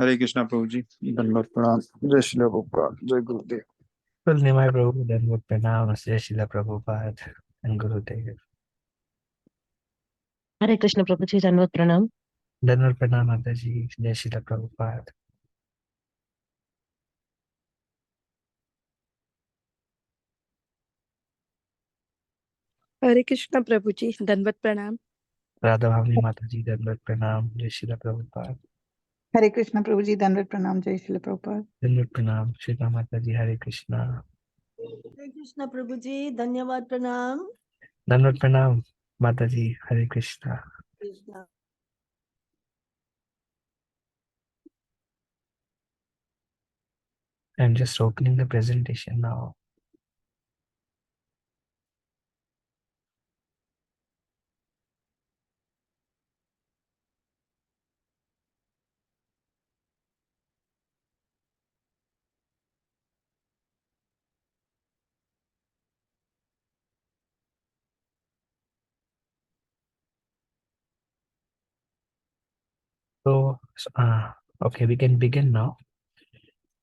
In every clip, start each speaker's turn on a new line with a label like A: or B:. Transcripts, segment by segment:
A: हरे कृष्णा प्रभु जी, दंडवत प्रणाम। जय श्री प्रभुपाद, जय गुरुदेव।
B: Full Nimai Prabhu, then would pranam Jai Srila Prabhupada and Gurudev.
C: हरे कृष्ण प्रभु जी, दंडवत प्रणाम।
B: Then would pranam Mataji, Jai Srila Prabhupada.
D: हरे कृष्णा प्रभु जी, दंडवत प्रणाम।
B: Radha Bhavani Mataji, then would pranam Jai Srila Prabhupada.
E: हरे कृष्ण प्रभु जी, दंडवत प्रणाम। जय Srila Prabhupada.
B: Then would pranam Srila Mataji, Hare Krishna.
F: हरे कृष्ण प्रभु जी, धन्यवाद प्रणाम।
B: Then would pranam Mataji, Hare Krishna.
F: Krishna
B: I'm just opening the presentation now. So, okay, we can begin now.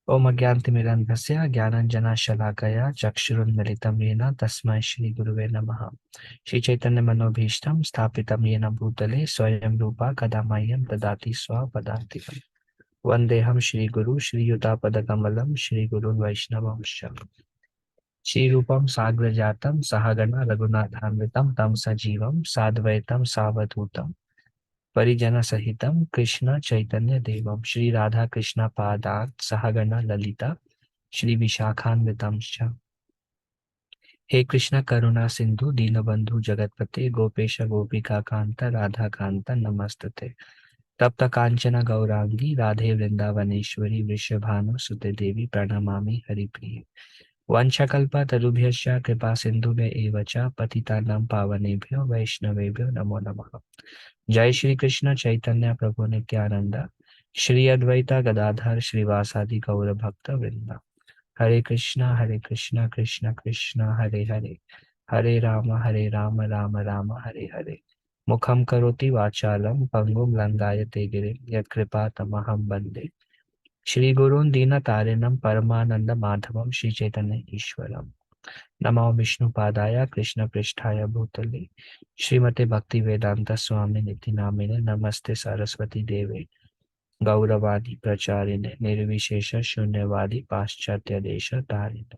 B: Om Agyantimirandhasya Gyananjana Shalakaya Chakshurunmilitam Yena Tasmai Shri Guruve Namaha. Shri Chaitanya Manobhishtam Sthapitam Yena Bhutale Swayam Rupa Kadamayam Dadati Swa Padantikam. Vandeham Shri Guru Shri Yuta Kamalam Shri Guru Vaishnavamsha. Shri Rupam Sagrajatam Sahagana Raghunathanvitam Tam Sajivam Sadvaitam Savadhutam Parijana Sahitam Krishna Chaitanya Devam Shri Radha Krishna Padat Sahagana Lalita Shri Vishakhanvitam Scha. He Krishna Karuna Sindhu Dinabandhu Jagatpate Gopesha Gopika Kanta Radha Kanta Namastate Tapta Kanchana Gaurangi Radhe Vrindavaneshwari Vrishabhanu Sute Devi Pranamami Haripriye Vanchakalpa Tarubhyascha Kripa Sindhu Me Evacha Patitanam Pavanebhyo Vaishnavebhyo Namo Namaha. जय श्री कृष्ण चैतन्य प्रभु नित्यानंद श्री अद्वैता गदाधर श्रीवासादि गौर भक्त वृंदा हरे कृष्णा कृष्ण कृष्ण हरे हरे हरे राम राम राम हरे हरे मुखम करोति वाचालम पंगुम लंगायते गिरिं यत्कृपा तमहं वन्दे श्री गुरून् दीनतारिणं परमानंद माधवम श्री चैतन्य ईश्वरम नमो विष्णुपादाय कृष्णपृष्ठाय भूतले श्रीमते भक्ति वेदांत स्वामी निति नामिने नमस्ते सरस्वती देवे गौरवादी प्रचारिणे निर्विशेष शून्यवादी पाश्चात्य देश तारिणे.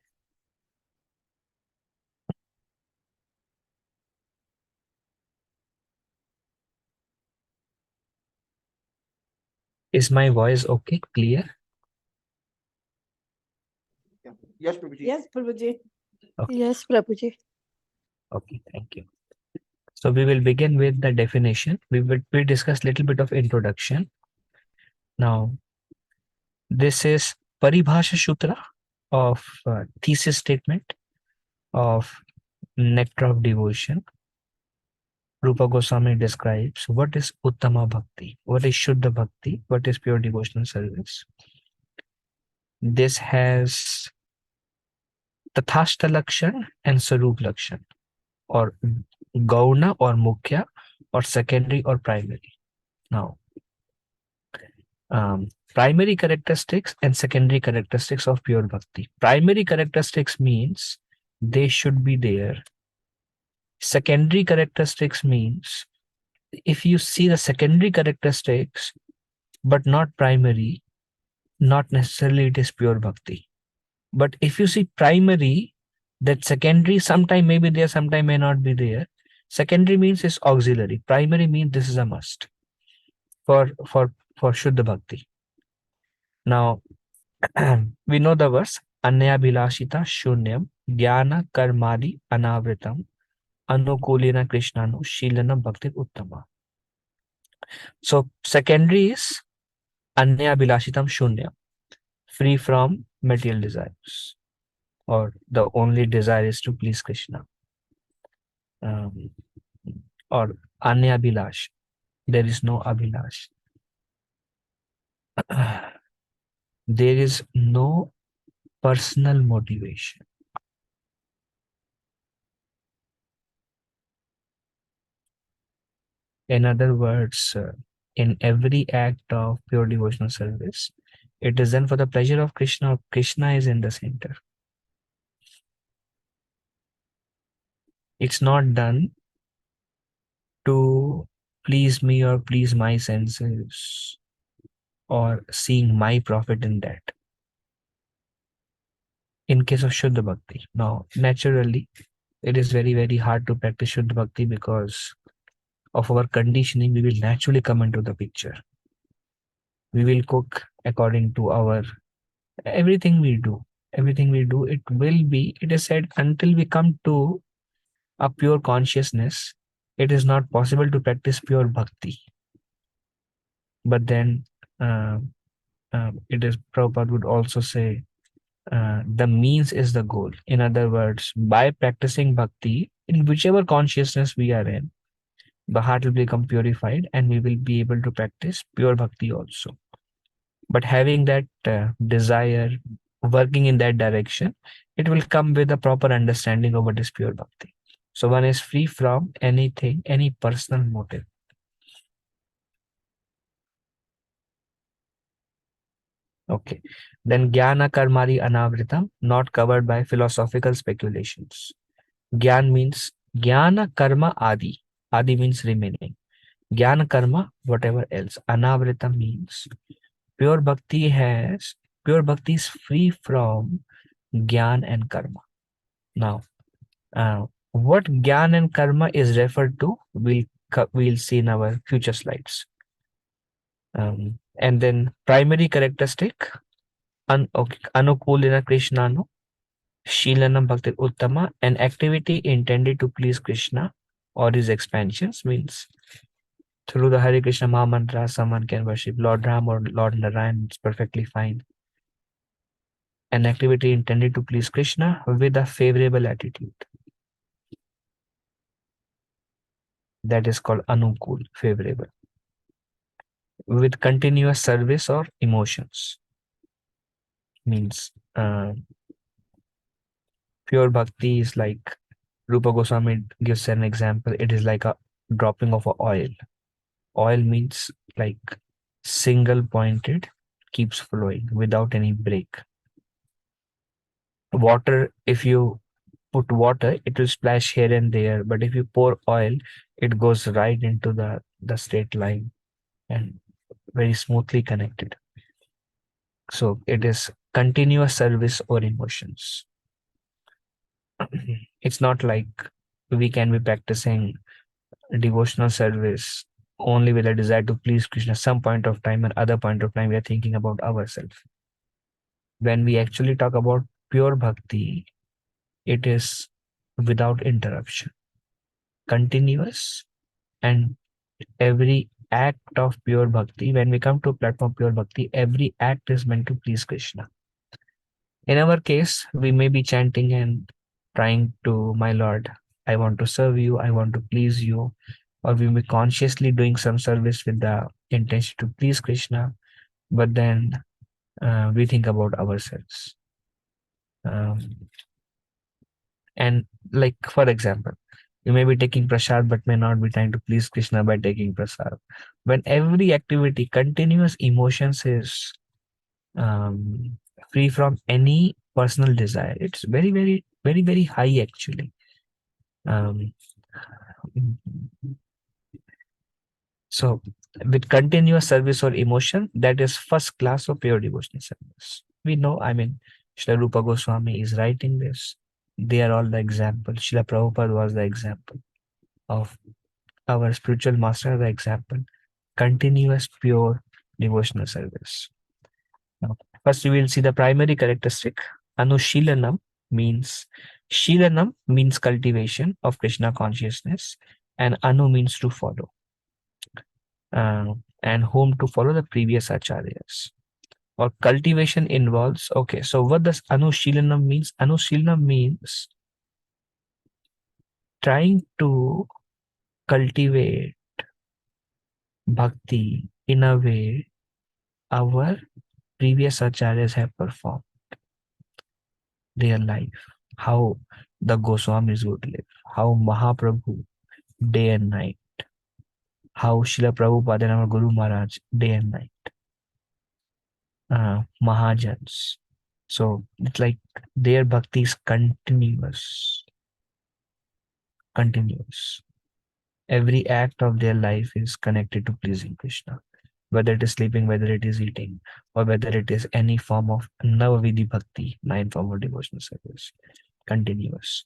B: Is my voice okay, clear?
A: Yes Prabhu ji.
F: Yes Prabhu ji.
B: Okay.
D: Yes Prabhu ji.
B: Okay, thank you. So we will begin with the definition. We discuss little bit of introduction. Now, this is Paribhasha Sutra of thesis statement of Nectar of Devotion. Rupa Goswami describes what is Uttama Bhakti, what is Shuddha Bhakti, what is pure devotional service. This has Tathastha Lakshan and Sarup Lakshan, or Gauna or Mukhya, or secondary or primary. Now, primary characteristics and secondary characteristics of pure bhakti. Primary characteristics means they should be there. Secondary characteristics means if you see the secondary characteristics but not primary, not necessarily it is pure bhakti. But if you see primary, that secondary sometime may be there, sometime may not be there. Secondary means is auxiliary. Primary means this is a must for Shuddha Bhakti. Now, we know the verse Anya Bilashita Shunyam Jnana Karmadi Anavritam Anukulina Krishnanu Shilana Bhakti Uttama. So secondary is Anya Bilashitam Shunyam, free from material desires, or the only desire is to please Krishna. Or Anya Bilash, there is no Abhilash. There is no personal motivation. In other words, in every act of pure devotional service, it is done for the pleasure of Krishna. Krishna is in the center. It's not done to please me or please my senses or seeing my profit in that. In case of Shuddha Bhakti, now naturally it is very, very hard to practice Shuddha Bhakti because of our conditioning. We will naturally come into the picture. We will cook according to our everything we do. Everything we do, it will be, it is said, until we come to a pure consciousness, it is not possible to practice pure bhakti. But then it is, Prabhupada would also say, the means is the goal. In other words, by practicing bhakti, in whichever consciousness we are in, the heart will become purified and we will be able to practice pure bhakti also. But having that desire, working in that direction, it will come with a proper understanding of what is pure bhakti. So one is free from anything, any personal motive. Okay. Then Jnana Karmari Anavritam, not covered by philosophical speculations. Gyan means Jnana Karma Adi. Adi means remaining. Jnana Karma, whatever else. Anavritam means pure bhakti is free from Gyan and Karma. Now, what Gyan and Karma is referred to, we'll see in our future slides. And then primary characteristic, Anukulina Krishnanu, Shilanam Bhakti Uttama, an activity intended to please Krishna or his expansions, means through the Hare Krishna Maha Mantra, someone can worship Lord Ram or Lord Narayan. It's perfectly fine. An activity intended to please Krishna with a favorable attitude. That is called Anukul, favorable. With continuous service or emotions. Means pure bhakti is like, Rupa Goswami gives an example. It is like a dropping of a oil. Oil means like single pointed, keeps flowing without any break. Water, if you put water, it will splash here and there. But if you pour oil, it goes right into the straight line and very smoothly connected. So it is continuous service or emotions. It's not like we can be practicing devotional service only with a desire to please Krishna. Some point of time and other point of time we are thinking about ourselves. When we actually talk about pure bhakti, it is without interruption, continuous, and every act of pure bhakti, when we come to platform pure bhakti, every act is meant to please Krishna. In our case, we may be chanting and trying to, my Lord, I want to serve you, I want to please you, or we may be consciously doing some service with the intention to please Krishna, but then we think about ourselves. And like, for example, you may be taking prasad, but may not be trying to please Krishna by taking prasad. When every activity, continuous emotions is free from any personal desire, it's very, very, very, very high actually. So with continuous service or emotion, that is first class of pure devotional service. We know, I mean, Srila Rupa Goswami is writing this. They are all the example. Srila Prabhupada was the example of our spiritual master, the example. Continuous pure devotional service. Now, first we will see the primary characteristic. Anushilanam means, Shilanam means cultivation of Krishna consciousness, and Anu means to follow. And whom to follow, the previous acharyas. Or cultivation involves, okay, so what does Anushilanam means? Anushilanam means trying to cultivate bhakti in a way our previous acharyas have performed their life, how the Goswamis would live, how Mahaprabhu day and night, how Srila Prabhupada and our Guru Maharaj, day and night, Mahajans. So it's like their bhakti is continuous. Every act of their life is connected to pleasing Krishna, whether it is sleeping, whether it is eating, or whether it is any form of Navavidhi Bhakti, 9 form of devotional service, continuous.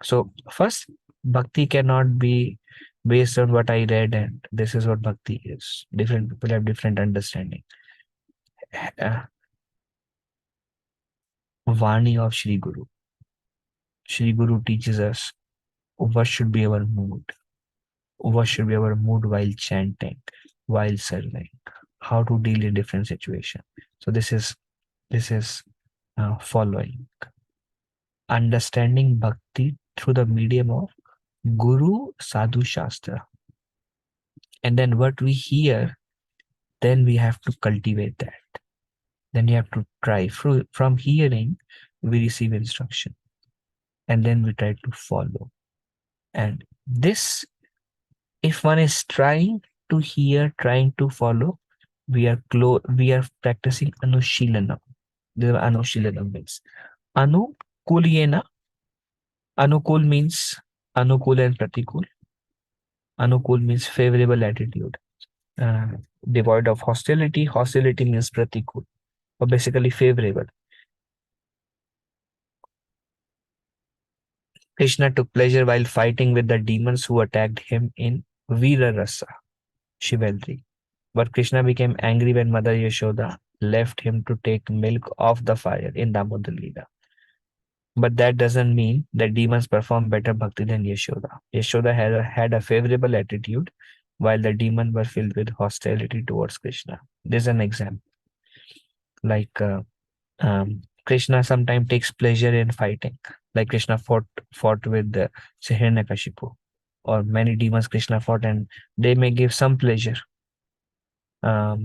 B: So first, Bhakti cannot be based on what I read and this is what Bhakti is. Different people have different understanding. Vani of Shri Guru. Shri Guru teaches us what should be our mood. What should be our mood while chanting, while serving, how to deal in different situations. So this is following. Understanding Bhakti through the medium of Guru Sadhu Shastra. And then what we hear, then we have to cultivate that. Then you have to try. From hearing, we receive instruction. And then we try to follow. And this, if one is trying to hear, trying to follow, we are practicing Anushilanam. This is what Anushilanam means. Anukuliyena. Anukul means Anukul and Pratikul. Anukul means favorable attitude. Devoid of hostility. Hostility means Pratikul, or basically favorable. Krishna took pleasure while fighting with the demons who attacked him in Veera Rasa, chivalry. But Krishna became angry when Mother Yashoda left him to take milk off the fire in Damodar Leela. But that doesn't mean that demons perform better bhakti than Yashoda. Yashoda had a favorable attitude while the demons were filled with hostility towards Krishna. This is an example. Like Krishna sometimes takes pleasure in fighting. Like Krishna fought with Hiranyakashipu, or many demons Krishna fought, and they may give some pleasure by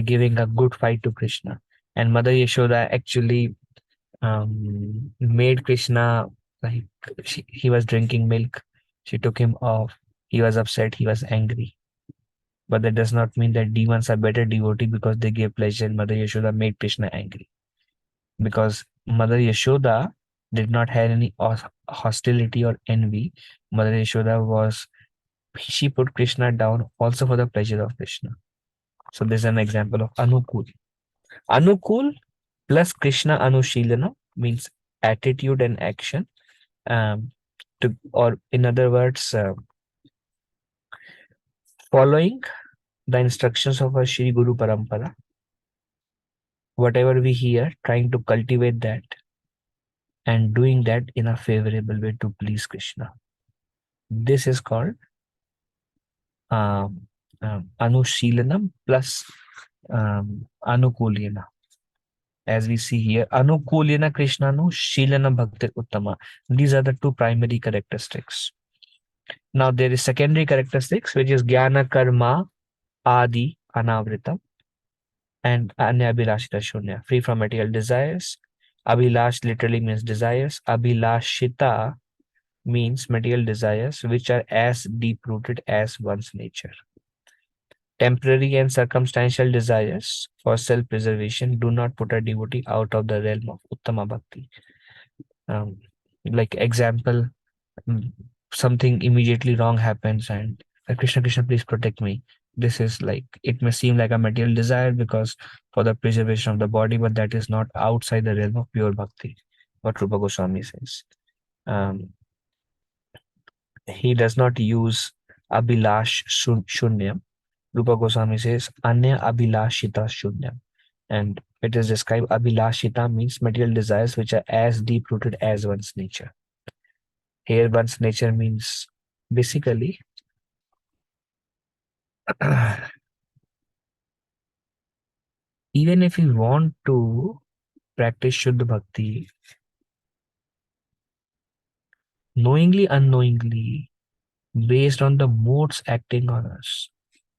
B: giving a good fight to Krishna. And Mother Yashoda actually made Krishna, like he was drinking milk. She took him off. He was upset. He was angry. But that does not mean that demons are better devotee because they gave pleasure and Mother Yashoda made Krishna angry. Because Mother Yashoda did not have any hostility or envy. Mother Yashoda she put Krishna down also for the pleasure of Krishna. So this is an example of Anukul. Anukul plus Krishna Anushilana means attitude and action. Or in other words, following the instructions of our Shri Guru Parampara. Whatever we hear, trying to cultivate that and doing that in a favorable way to please Krishna. This is called Anushilanam plus Anukulyana. As we see here, Anukulyana Krishnanu, Shilana Bhakti Uttama. These are the two primary characteristics. Now there is secondary characteristics, which is Jnana Karma Adi Anavritam and Anya Abhilashita Shunya, free from material desires. Abhilash literally means desires. Abhilashita means material desires which are as deep-rooted as one's nature. Temporary and circumstantial desires for self-preservation do not put a devotee out of the realm of Uttama Bhakti. Like example, something immediately wrong happens and Krishna, Krishna, please protect me. This is like, it may seem like a material desire because for the preservation of the body, but that is not outside the realm of pure bhakti, what Rupa Goswami says. He does not use Abhilash Shunyam. Rupa Goswami says Anya Abhilashita Shunyam. And it is described, Abhilashita means material desires which are as deep-rooted as one's nature. Here one's nature means basically even if we want to practice Shuddha Bhakti, knowingly, unknowingly, based on the modes acting on us,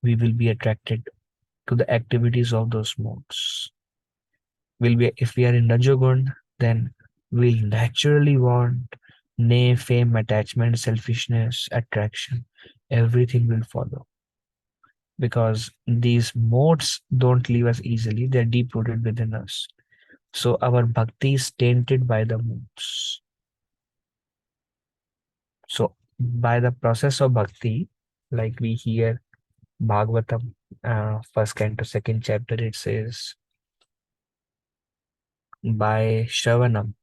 B: we will be attracted to the activities of those modes. If we are in Rajogun, then we'll naturally want name, fame, attachment, selfishness, attraction. everything will follow, because these modes don't leave us easily. They're deep rooted within us. So our bhakti is tainted by the modes. So by the process of bhakti, like we hear Bhagavatam, first canto, second chapter, it says, by Shravanam,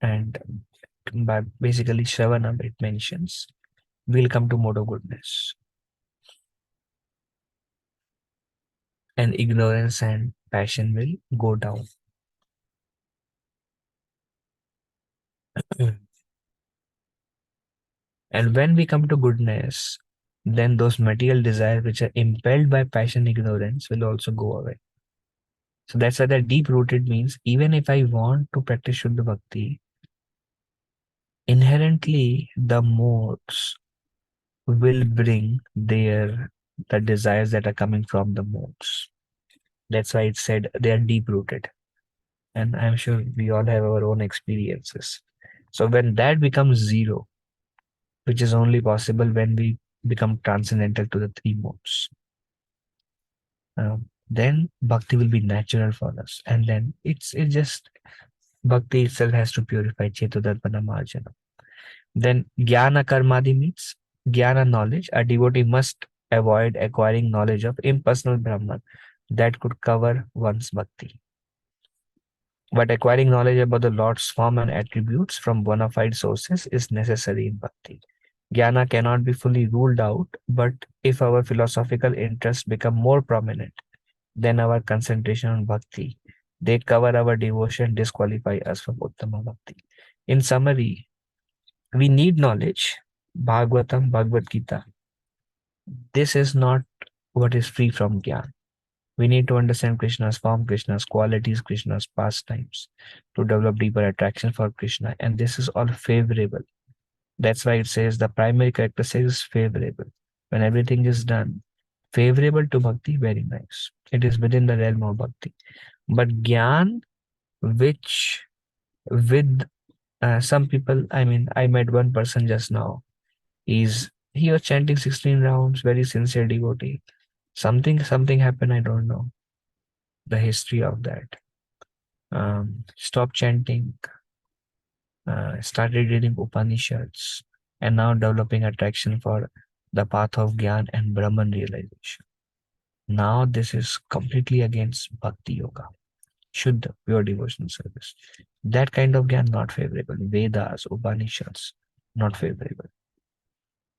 B: and by basically Shravanam, it mentions, we'll come to mode of goodness. And ignorance and passion will go down. And when we come to goodness, then those material desires which are impelled by passion, ignorance will also go away. So that's why that deep rooted means, even if I want to practice Shuddha Bhakti, inherently the modes will bring the desires that are coming from the modes. That's why it said they are deep rooted. And I'm sure we all have our own experiences. So when that becomes zero, which is only possible when we become transcendental to the three modes, then bhakti will be natural for us. And then it's just bhakti itself has to purify Chetudarpana Marjana. Then jnana karmadi means jnana, knowledge. A devotee must avoid acquiring knowledge of impersonal Brahman that could cover one's bhakti. But acquiring knowledge about the Lord's form and attributes from bona fide sources is necessary in bhakti. Jnana cannot be fully ruled out, but if our philosophical interests become more prominent than our concentration on bhakti, they cover our devotion, disqualify us from Uttama Bhakti. In summary, we need knowledge. Bhagavatam, Bhagavad Gita. This is not what is free from Gyan. We need to understand Krishna's form, Krishna's qualities, Krishna's pastimes to develop deeper attraction for Krishna. And this is all favorable. That's why it says the primary characteristic is favorable. When everything is done, favorable to bhakti, very nice. It is within the realm of bhakti. But Gyan, which with some people, I met one person just now. He was chanting 16 rounds, very sincere devotee. Something happened, I don't know the history of that. Stopped chanting, started reading Upanishads, and now developing attraction for the path of Gyan and Brahman realization. Now this is completely against Bhakti Yoga, Shuddha, pure devotional service. That kind of Gyan not favorable. Vedas, Upanishads, not favorable.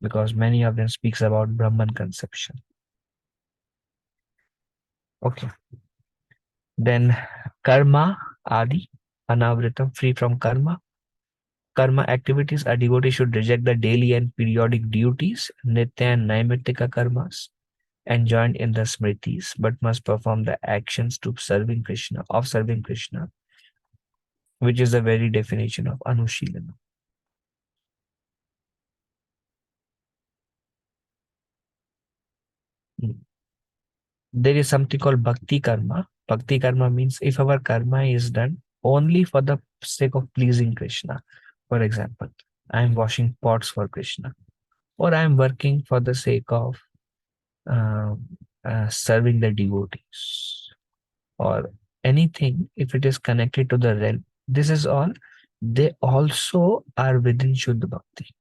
B: Because many of them speaks about Brahman conception. Okay. Then karma, adi, anavritam, free from karma. Karma activities, a devotee should reject the daily and periodic duties, nitya and naimittika karmas, enjoined in the smritis, but must perform the actions of serving Krishna, which is the very definition of anushilana. There is something called bhakti karma. Bhakti karma means if our karma is done only for the sake of pleasing Krishna. For example, I am washing pots for Krishna, or I am working for the sake of serving the devotees, or anything, if it is connected to the realm. This is all, they also are within Shuddha Bhakti,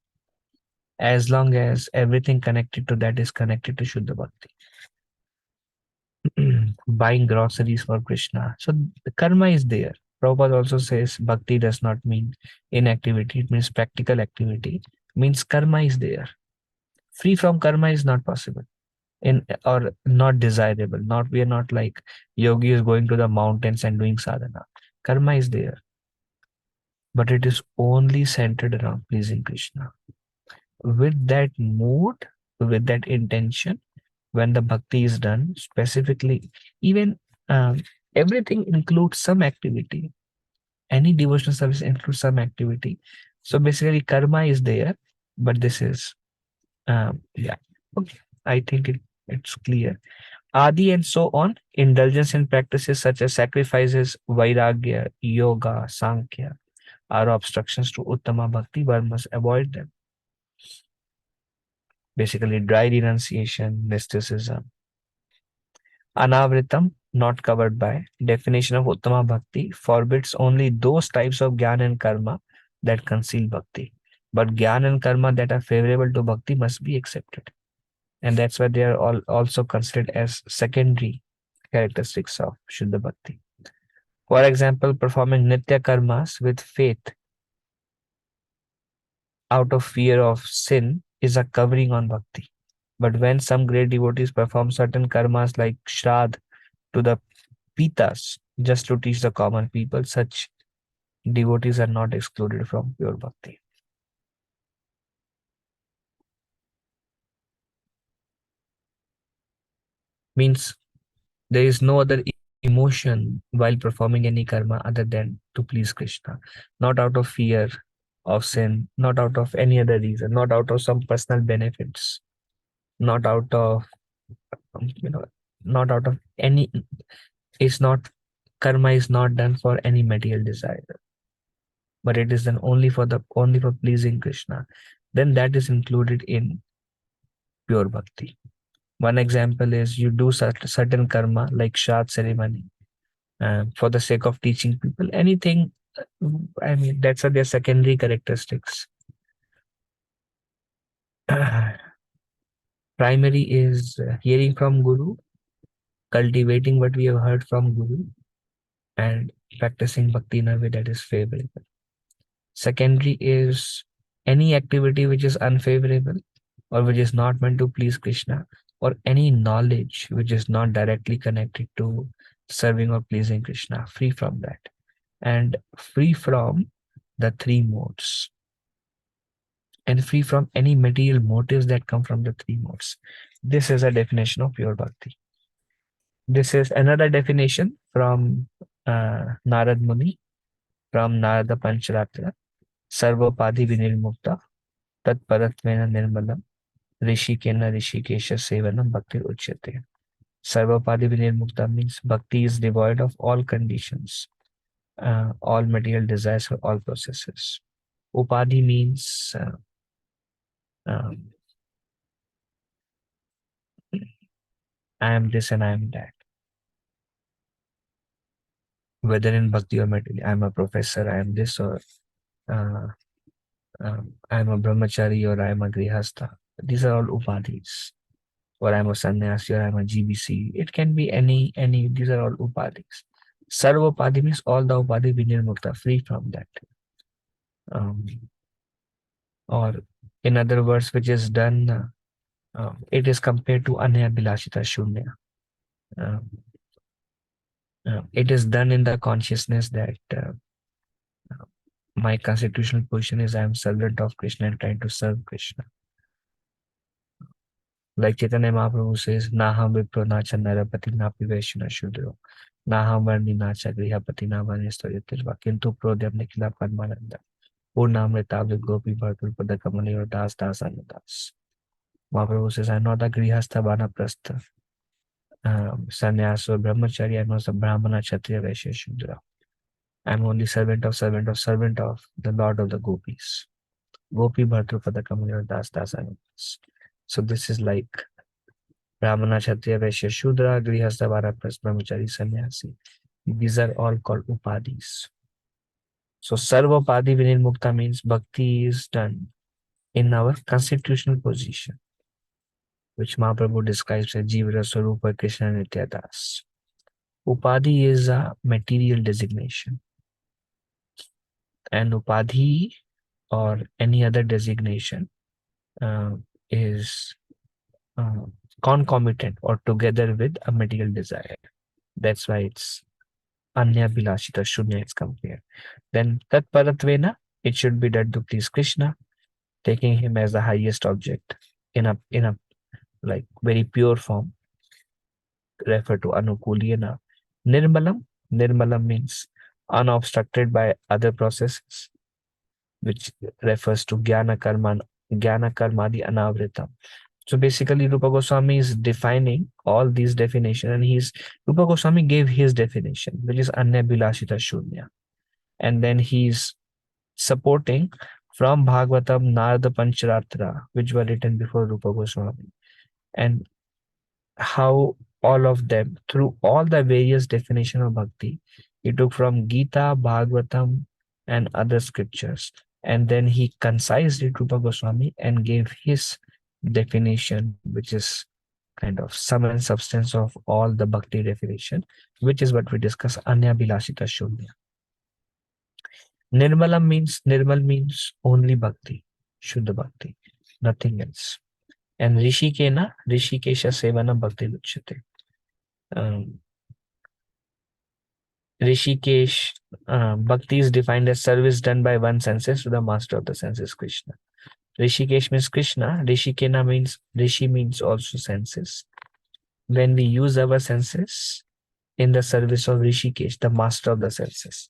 B: as long as everything connected to that is connected to Shuddha Bhakti. Buying groceries for Krishna. So the karma is there. Prabhupada also says bhakti does not mean inactivity, it means practical activity. Means karma is there. Free from karma is not possible, or not desirable. We are not like yogi is going to the mountains and doing sadhana. Karma is there, but it is only centered around pleasing Krishna. With that mood, with that intention, when the bhakti is done, specifically, even everything includes some activity. Any devotional service includes some activity. So basically, karma is there, but this is, yeah, okay. I think it's clear. Adi and so on, indulgence in practices such as sacrifices, vairagya, yoga, sankhya, are obstructions to uttama bhakti. One must avoid them. basically dry renunciation, mysticism. Anavritam, not covered by. Definition of Uttama Bhakti forbids only those types of Gyan and Karma that conceal Bhakti. But Gyan and Karma that are favorable to Bhakti must be accepted. And that's why they are all also considered as secondary characteristics of Shuddha Bhakti. For example, performing Nitya Karmas with faith out of fear of sin is a covering on Bhakti. But when some great devotees perform certain karmas like Shraddh to the Pitas just to teach the common people, such devotees are not excluded from pure Bhakti. Means there is no other emotion while performing any karma other than to please Krishna, not out of fear of sin, not out of any other reason, not out of some personal benefits, not out of not out of any. It's not, karma is not done for any material desire, but it is done only for pleasing Krishna. Then that is included in pure bhakti. One example is you do certain karma like Shraddh ceremony for the sake of teaching people anything. I mean, that's their secondary characteristics. Primary is hearing from Guru, cultivating what we have heard from Guru, and practicing bhakti in a way that is favorable. Secondary is any activity which is unfavorable or which is not meant to please Krishna, or any knowledge which is not directly connected to serving or pleasing Krishna, free from that, and free from the three modes, and free from any material motives that come from the three modes. This is a definition of pure bhakti. This is another definition from Narad Muni, from Narada Pancharatra. Sarvopadhi vinirmukta tat paratvena nirmalam rishikena rishikesha sevanam bhakti uchyate. Sarvopadhi vinirmukta means bhakti is devoid of all conditions, all material desires or all processes. Upadhi means I am this and I am that. Whether in bhakti or material, I am a professor, I am this, or I am a brahmachari, or I am a grihastha. These are all upadhis. Or I am a sannyasi, or I am a GBC. It can be any, these are all upadhis. Sarva upadhi means all the upadhi vinirmukta, free from that. Or in other words, which is done, it is compared to anya bilashita shunya. It is done in the consciousness that my constitutional position is I am servant of Krishna and trying to serve Krishna. Like Chaitanya Mahaprabhu says, Naham Vipro Nacha Narapati Napi Vaishna Shudro, Naham Varni Nacha Grihapati Navanistoritirva, Kintu Prodhyam Nikila Padmananda, Purnamrita Gopi Bhartur Padakamani or Das Das Anadas. Mahaprabhu says, I'm not a Grihastha Vanaprastha, Sannyas or Brahmachari, I'm not a Brahmana Kshatriya Vaishya Shudra. I'm only servant of the Lord of the Gopis. Gopi Bhartur Padakamani or Das Das Anadas. So this is like Brahmana, Kshatriya, Vaishya, Shudra, Grihastha, Vanaprastha, Brahmachari, Sannyasi. These are all called upadhis. So Sarva Upadhi Vinirmukta means bhakti is done in our constitutional position, which Mahaprabhu describes as Jivara Swarupa Krishna Nityadas. Upadhi is a material designation, and upadhi or any other designation is concomitant or together with a material desire. That's why it's anya bilashita shunya is compared. Then tat paratvena, it should be done to please Krishna, taking him as the highest object in a like very pure form, refer to anukuliyana. Nirmalam means unobstructed by other processes, which refers to jnana karmadi anavritam. So basically, Rupa Goswami is defining all these definitions, and Rupa Goswami gave his definition, which is Anya Bilashita Shunya. And then he's supporting from Bhagavatam, Narada Pancharatra, which were written before Rupa Goswami, and how all of them, through all the various definition of bhakti, he took from Gita, Bhagavatam, and other scriptures, and then he concised it, Rupa Goswami, and gave his definition, which is kind of sum and substance of all the bhakti definition, which is what we discuss, Anya Bilashita Shunya. Nirmal means only bhakti, Shuddha bhakti, nothing else. And Rishikena, Rishikesha Sevana Bhakti Luchyate. Rishikesh, bhakti is defined as service done by one senses to the master of the senses, Krishna. Rishikesh means Krishna. Rishikena means, Rishi means also senses. When we use our senses in the service of Rishikesh, the master of the senses,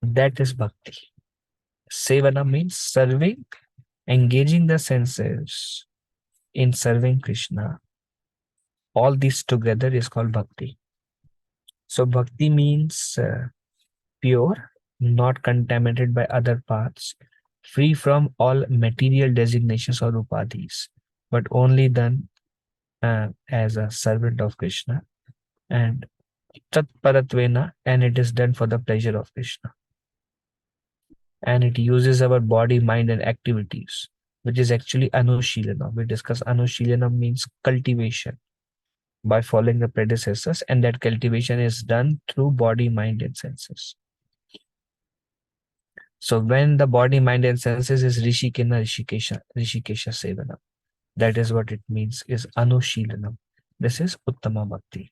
B: that is bhakti. Sevana means serving, engaging the senses in serving Krishna. All this together is called bhakti. So bhakti means pure, not contaminated by other paths, free from all material designations or upadhis, but only done as a servant of Krishna, and tatparatvena, and it is done for the pleasure of Krishna. And it uses our body, mind, and activities, which is actually anushilana. We discuss anushilana means cultivation by following the predecessors, and that cultivation is done through body, mind, and senses. So when the body, mind, and senses is Rishikena, Rishikesha Sevana, that is what it means, is Anushilanam. This is Uttama Bhakti.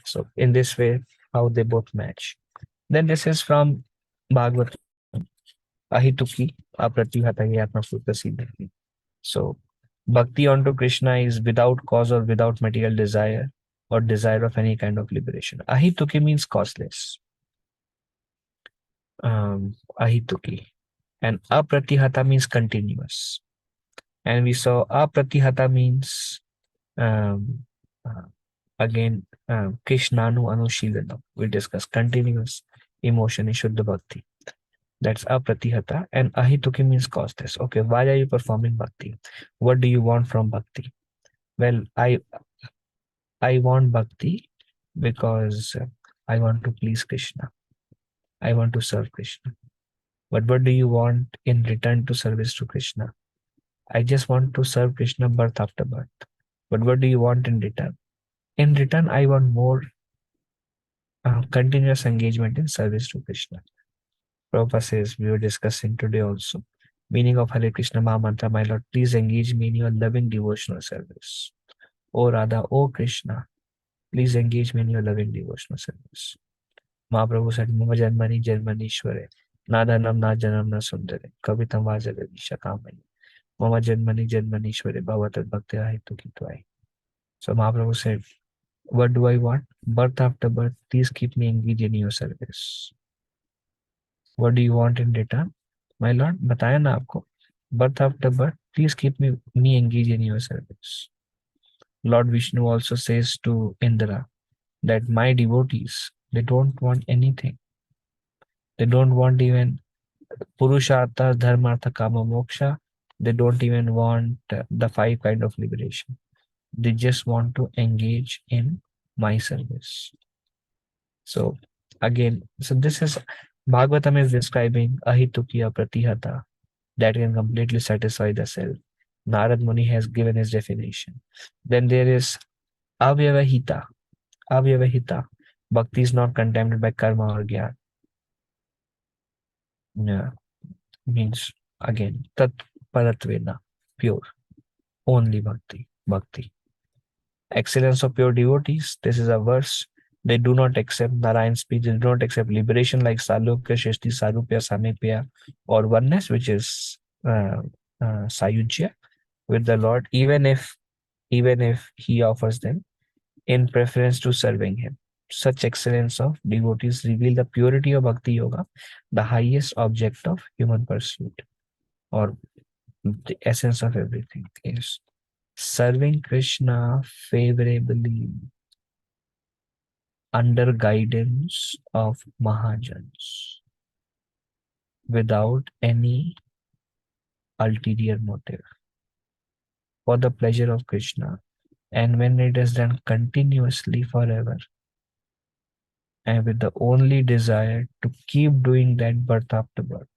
B: So in this way, how they both match. Then this is from Bhagavatam, Ahituki Apratihata Siddhati. So Bhakti unto Krishna is without cause or without material desire or desire of any kind of liberation. Ahituki means causeless. Ahituki. And apratihata means continuous. And we saw apratihata means again Krishnanu Anushilana. We discussed continuous emotion in Shuddha Bhakti. That's apratihata. And ahituki means causeless. Okay, why are you performing bhakti? What do you want from bhakti? Well, I want bhakti because I want to please Krishna. I want to serve Krishna. But what do you want in return to service to Krishna? I just want to serve Krishna birth after birth. But what do you want in return? In return, I want more continuous engagement in service to Krishna. Prabhupada says, we were discussing today also, meaning of Hare Krishna Maha Mantra, my Lord, please engage me in your loving devotional service. O Radha, O Krishna, please engage me in your loving devotional service. Mahaprabhu said, Mama Janmani Janmanishware, Nadanam Na Janam Na Sundare, Kavitam Vajagadisha Kamani, Mama Janmani Janmanishware, Bhavatat Bhakti Ahituki Tvai. So Mahaprabhu said, what do I want? Birth after birth, please keep me engaged in your service. What do you want in return? My Lord, बताया ना आपको, birth after birth, please keep me engaged in your service. Lord Vishnu also says to Indra that my devotees, they don't want anything. They don't want even Purushartha, Dharmartha, Kama, Moksha. They don't even want the 5 kind of liberation. They just want to engage in my service. So again, so this is, Bhagavatam is describing ahitukiya pratihata, that can completely satisfy the self. Narad Muni has given his definition. Then there is avyavahita. Avyavahita. Bhakti is not contaminated by karma or jnana. Yeah. Means again, tat paratvena, pure. Only bhakti. Bhakti. Excellence of pure devotees. This is a verse. They do not accept Narayan's speech. They do not accept liberation like Salokya, Shrishti, Sarupya, Samipya, or oneness, which is Sayujya with the Lord, even if he offers them in preference to serving him. Such excellence of devotees reveal the purity of Bhakti Yoga, the highest object of human pursuit, or the essence of everything is serving Krishna favorably under guidance of Mahajans. without any ulterior motive, for the pleasure of Krishna. And when it is done continuously forever, and with the only desire to keep doing that birth after birth,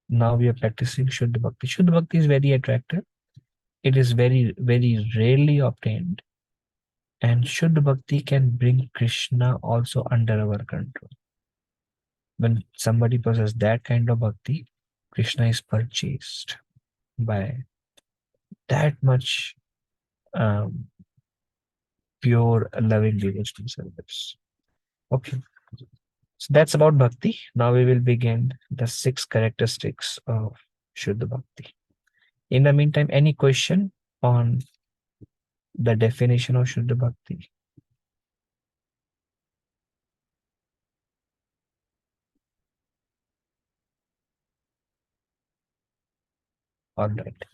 B: now we are practicing Shuddha Bhakti. Shuddha Bhakti is very attractive. It is very, very rarely obtained. And Shuddha Bhakti can bring Krishna also under our control. When somebody possesses that kind of Bhakti, Krishna is purchased by that much pure loving devotional service. Okay. So that's about Bhakti. Now we will begin the 6 characteristics of Shuddha Bhakti. In the meantime, any question on the definition of Shuddha Bhakti? All right.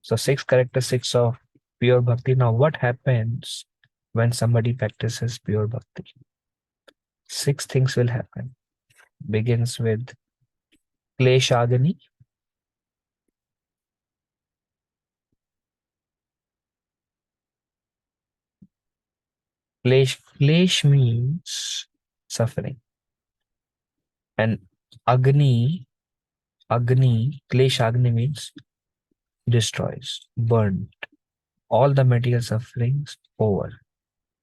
B: So 6 characteristics of pure Bhakti. Now what happens when somebody practices pure Bhakti? 6 things will happen. Begins with Kleshagani. Klesh means suffering. And Agni, Klesh Agni means destroys, burnt. All the material sufferings over.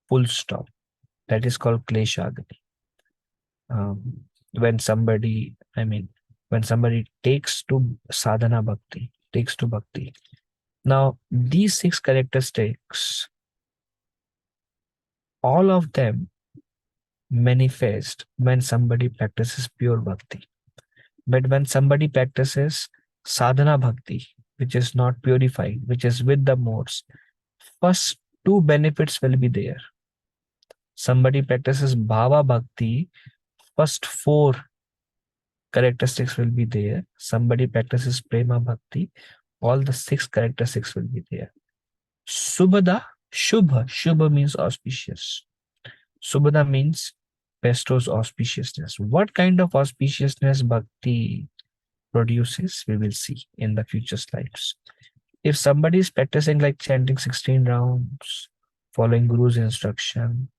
B: Full stop. That is called Kleshagni. When somebody takes to sadhana bhakti, takes to bhakti. Now, these 6 characteristics, all of them manifest when somebody practices pure bhakti. But when somebody practices sadhana bhakti, which is not purified, which is with the modes, first 2 benefits will be there. Somebody practices bhava bhakti, first 4 characteristics will be there. Somebody practices prema bhakti, all the 6 characteristics will be there. Subhada, Shubha means auspicious. Subhada means bestows auspiciousness. What kind of auspiciousness bhakti produces, we will see in the future slides. If somebody is practicing like chanting 16 rounds, following Guru's instruction,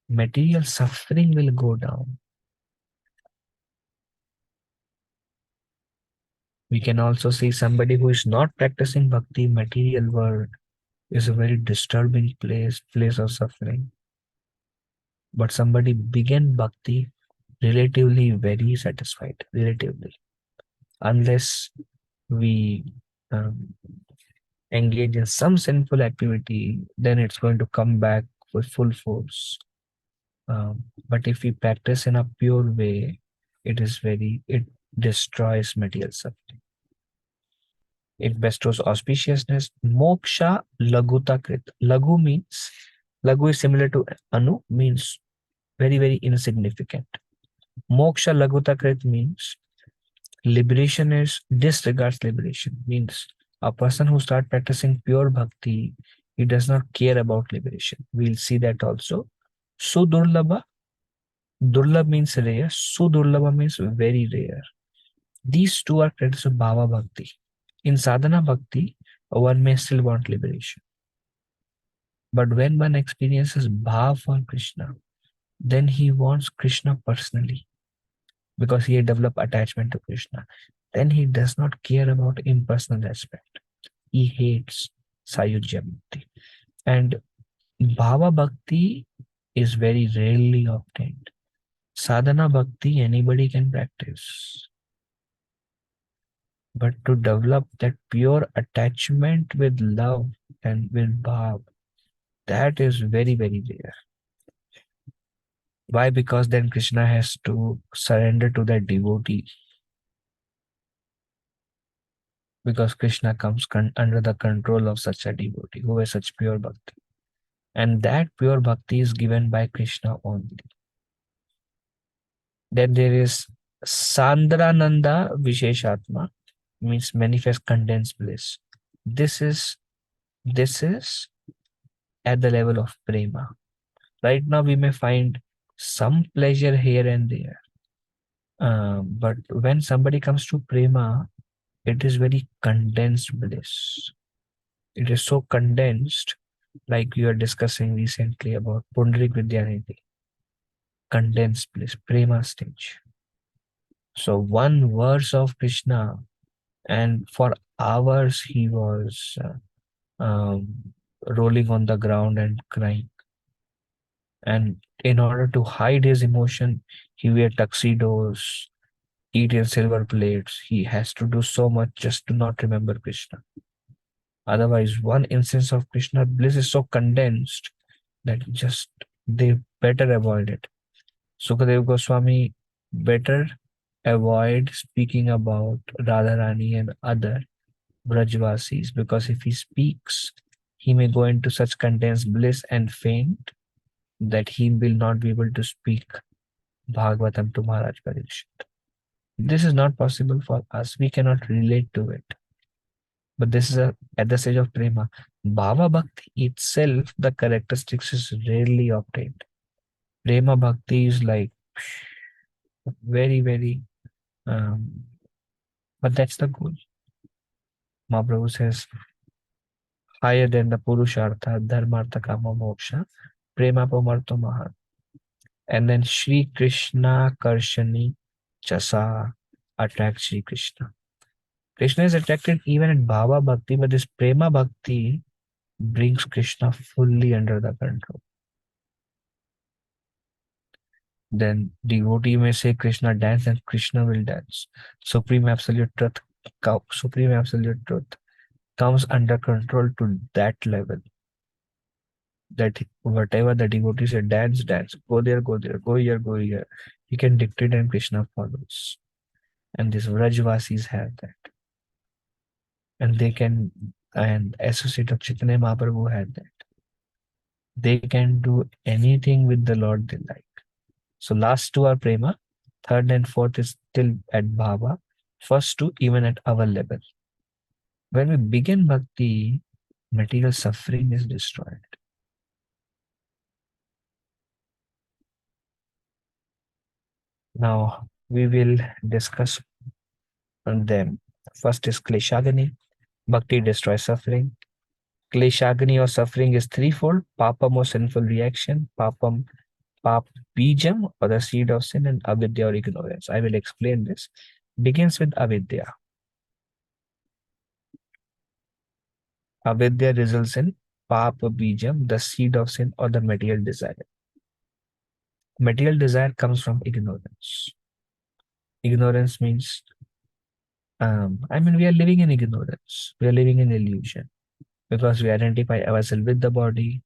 B: material suffering will go down. We can also see somebody who is not practicing bhakti, material world is a very disturbing place of suffering. But somebody began bhakti relatively very satisfied, relatively. Unless we engage in some sinful activity, then it's going to come back with full force. But if we practice in a pure way, it destroys material suffering. It bestows auspiciousness. Moksha laguta krit. Lagu is similar to anu, means very, very insignificant. Moksha laguta krit means liberation disregards liberation. Means a person who starts practicing pure bhakti, he does not care about liberation. We'll see that also. Sudurlabha. Durlabh means rare. Sudurlabha means very rare. These 2 are credits of bhava bhakti. In sadhana bhakti, one may still want liberation. But when one experiences bhav for Krishna, then he wants Krishna personally, because he had developed attachment to Krishna. Then he does not care about impersonal aspect. He hates Sayujya Bhakti. And bhava bhakti is very rarely obtained. Sadhana bhakti anybody can practice. But to develop that pure attachment with love and with bhav, that is very, very rare. Why? Because then Krishna has to surrender to that devotee. Because Krishna comes under the control of such a devotee who has such pure bhakti. And that pure bhakti is given by Krishna only. Then there is Sandrananda Visheshatma, means manifest condensed bliss. This is at the level of prema. Right now we may find some pleasure here and there. But when somebody comes to prema, it is very condensed bliss. It is so condensed, like you are discussing recently about Pundarik Vidyanidhi. Condensed bliss, prema stage. So one verse of Krishna, and for hours he was rolling on the ground and crying. And in order to hide his emotion, he wear tuxedos, eat in silver plates. He has to do so much just to not remember Krishna. Otherwise, one instance of Krishna bliss is so condensed that just they better avoid it. Sukadev Goswami better avoid speaking about Radharani and other Brajvasis, because if he speaks, he may go into such condensed bliss and faint that he will not be able to speak Bhagavatam to Maharaj Parikshit. This is not possible for us. We cannot relate to it. But this is at the stage of prema. Bhava Bhakti itself, the characteristics is rarely obtained. Prema Bhakti is like very, very, but that's the goal. Mahaprabhu says, higher than the Purushartha, Dharmartha, Kama, Moksha, Prema Pamartha Mahan. And then Sri Krishna Karshani Chasa attracts Sri Krishna. Krishna is attracted even at Bhava Bhakti, but this Prema Bhakti brings Krishna fully under the control. Then devotee may say Krishna dance and Krishna will dance. Supreme Absolute Truth comes under control to that level. That whatever the devotee say, dance, dance, go there, go here. He can dictate and Krishna follows. And these Vrajvasis have that. And they can, and associate of Chaitanya Mahaprabhu had that. They can do anything with the Lord they like. So last two are prema, third and fourth is still at bhava, first two even at our level. When we begin bhakti, material suffering is destroyed. Now we will discuss on them. First is kleshagani. Bhakti destroys suffering. Kleshagani or suffering is threefold: papam or sinful reaction, pap bijam or the seed of sin, and avidya or ignorance. I will explain this. Begins with avidya. Avidya results in papa bijam, the seed of sin or the material desire. Material desire comes from ignorance. Ignorance means, we are living in ignorance. We are living in illusion because we identify ourselves with the body.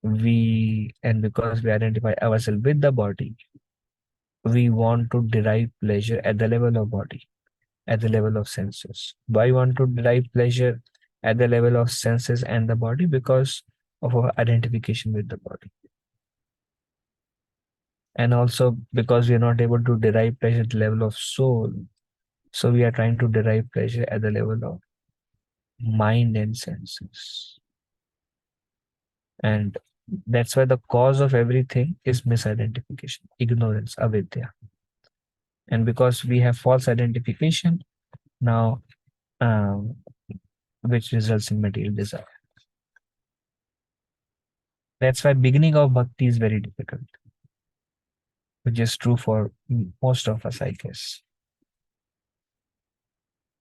B: Because we identify ourselves with the body, we want to derive pleasure at the level of body, at the level of senses. Why want to derive pleasure at the level of senses and the body? Because of our identification with the body. And also because we are not able to derive pleasure at the level of soul. So we are trying to derive pleasure at the level of mind and senses. And that's why the cause of everything is misidentification, ignorance, avidya. And because we have false identification, now, which results in material desire. That's why beginning of bhakti is very difficult, which is true for most of us, I guess.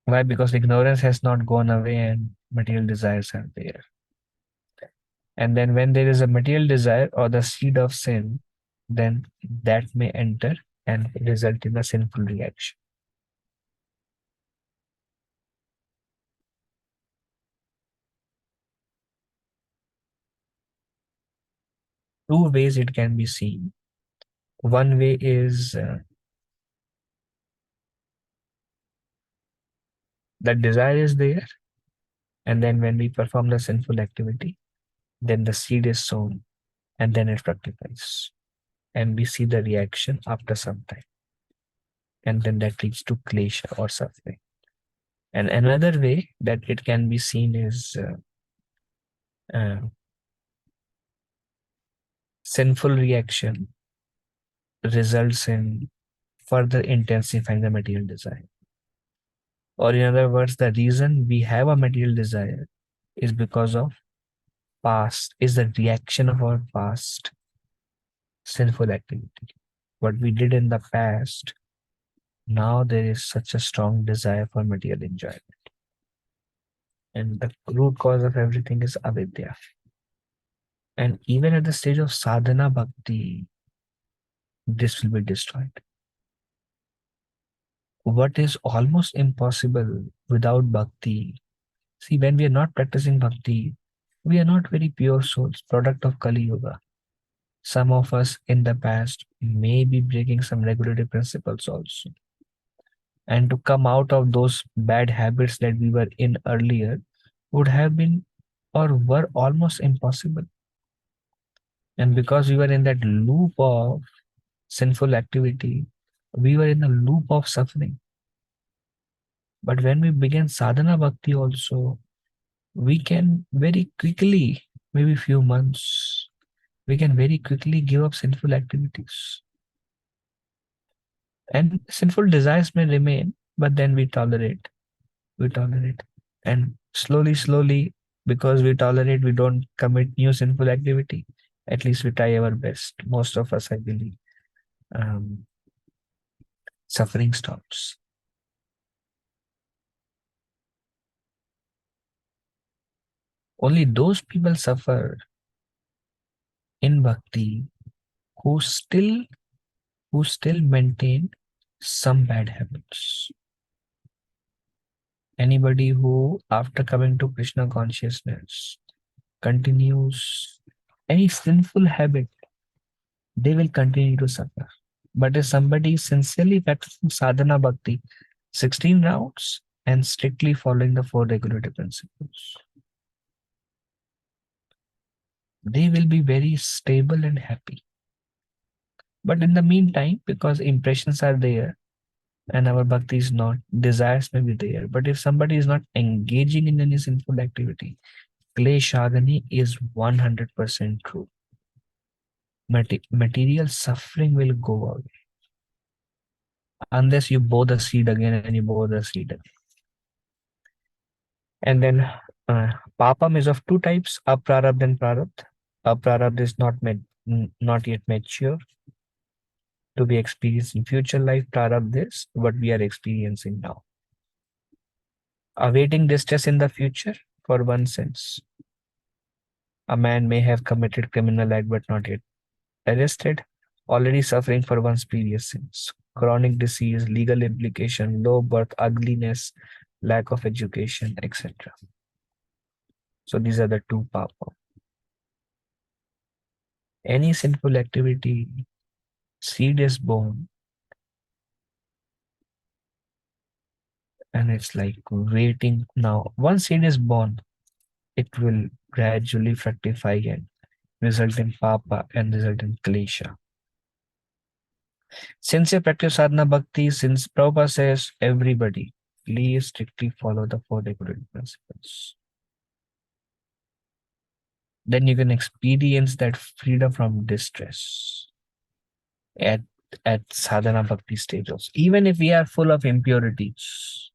B: Why? Because ignorance has not gone away and material desires are there. And then when there is a material desire or the seed of sin, then that may enter and result in a sinful reaction. Two ways it can be seen. One way is that desire is there, and then when we perform the sinful activity, then the seed is sown and then it fructifies. And we see the reaction after some time. And then that leads to klesha or suffering. And another way that it can be seen is sinful reaction results in further intensifying the material desire. Or in other words, the reason we have a material desire is because of past, is the reaction of our past sinful activity. What we did in the past, now there is such a strong desire for material enjoyment. And the root cause of everything is avidya. And even at the stage of sadhana bhakti, this will be destroyed. What is almost impossible without bhakti? See, when we are not practicing bhakti, we are not very pure souls, product of Kali Yuga. Some of us in the past may be breaking some regulative principles also. And to come out of those bad habits that we were in earlier would have been or were almost impossible. And because we were in that loop of sinful activity, we were in a loop of suffering. But when we begin sadhana bhakti also, we can very quickly, maybe few months, we can very quickly give up sinful activities. And sinful desires may remain, but then we tolerate. And slowly, because we tolerate, we don't commit new sinful activity. At least we try our best. Most of us, I believe, suffering stops. Only those people suffer in bhakti who still maintain some bad habits. Anybody who, after coming to Krishna consciousness, continues any sinful habit, they will continue to suffer. But if somebody is sincerely practicing sadhana bhakti, 16 rounds, and strictly following the 4 regulative principles, they will be very stable and happy. But in the meantime, because impressions are there and our bhakti is not, desires may be there. But if somebody is not engaging in any sinful activity, kleshagani is 100% true. Material suffering will go away. Unless you bow the seed again and you bow the seed again. And then papam is of 2 types, aprarabdha and prarabdha. Aprarabdha is not yet mature to be experienced in future life. Prarabdha is what we are experiencing now. Awaiting distress in the future for one sense. A man may have committed criminal act but not yet arrested, already suffering for one's previous sins. Chronic disease, legal implication, low birth, ugliness, lack of education, etc. So these are the 2 papa. Any sinful activity, seed is born, and it's like waiting now. Once seed is born, it will gradually fructify and result in papa and result in klesha. Sincere practice sadhana bhakti, since Prabhupada says everybody, please strictly follow the 4 regulative principles. Then you can experience that freedom from distress at sadhana bhakti stages. Even if we are full of impurities,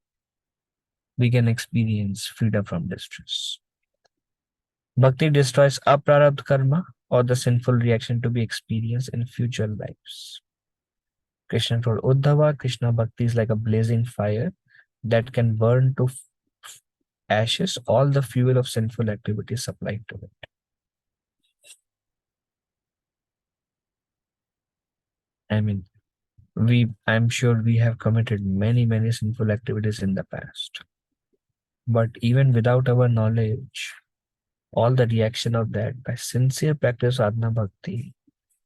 B: we can experience freedom from distress. Bhakti destroys aprarabdha karma, or the sinful reaction to be experienced in future lives. Krishna told Uddhava, Krishna bhakti is like a blazing fire that can burn to ashes all the fuel of sinful activity supplied to it. I mean, I'm sure we have committed many sinful activities in the past. But even without our knowledge, all the reaction of that by sincere practice sadhana bhakti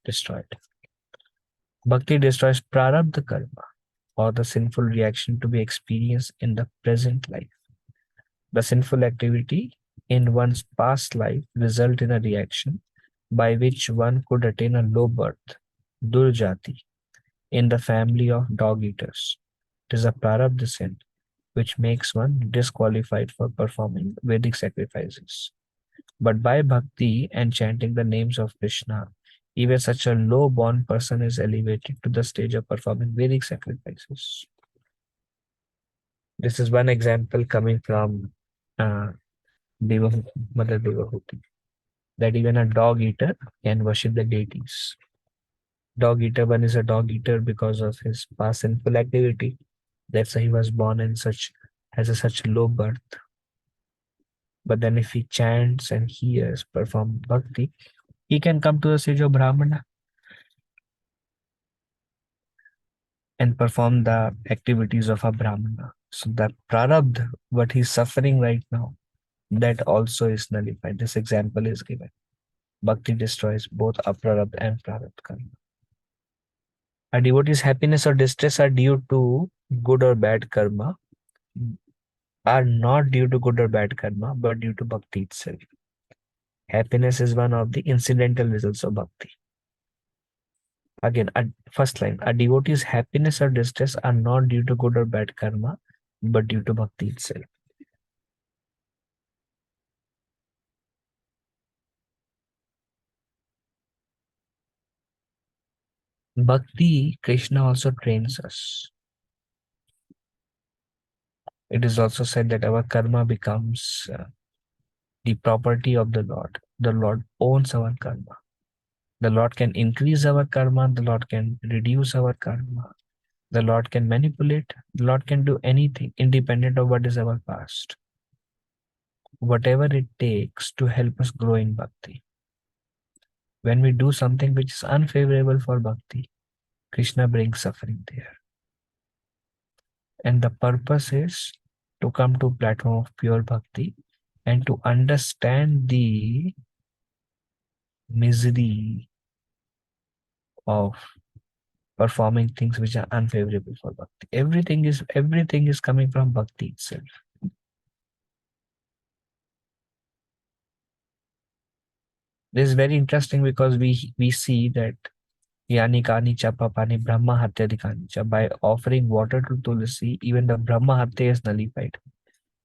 B: destroyed. Bhakti destroys prarabdha karma, or the sinful reaction to be experienced in the present life. The sinful activity in one's past life result in a reaction by which one could attain a low birth, durjati, in the family of dog eaters. It is a prarabdha sin which makes one disqualified for performing Vedic sacrifices. But by bhakti and chanting the names of Krishna, Even such a low-born person is elevated to the stage of performing Vedic sacrifices. This is one example coming from Mother Devahuti, that even a dog eater can worship the deities. Dog eater, one is a dog eater because of his past sinful activity. That's why he was born in such low birth. But then if he chants and hears, perform bhakti, he can come to the stage of Brahmana and perform the activities of a Brahmana. So the prarabdha, what he's suffering right now, that also is nullified. This example is given. Bhakti destroys both aprarabdha and prarabdha karma. A devotee's happiness or distress are due to good or bad karma, are not due to good or bad karma, but due to bhakti itself. Happiness is one of the incidental results of bhakti. Again, first line, a devotee's happiness or distress are not due to good or bad karma, but due to bhakti itself. Bhakti, Krishna also trains us. It is also said that our karma becomes the property of the Lord. The Lord owns our karma. The Lord can increase our karma. The Lord can reduce our karma. The Lord can manipulate. The Lord can do anything independent of what is our past. Whatever it takes to help us grow in bhakti. When we do something which is unfavorable for bhakti, Krishna brings suffering there. And the purpose is to come to platform of pure bhakti and to understand the misery of performing things which are unfavorable for bhakti. Everything is coming from bhakti itself. This is very interesting because we see that Yani Kani Cha Papani Brahma Hatya Dikani Cha. By offering water to Tulsi, even the Brahma Hatya is nullified.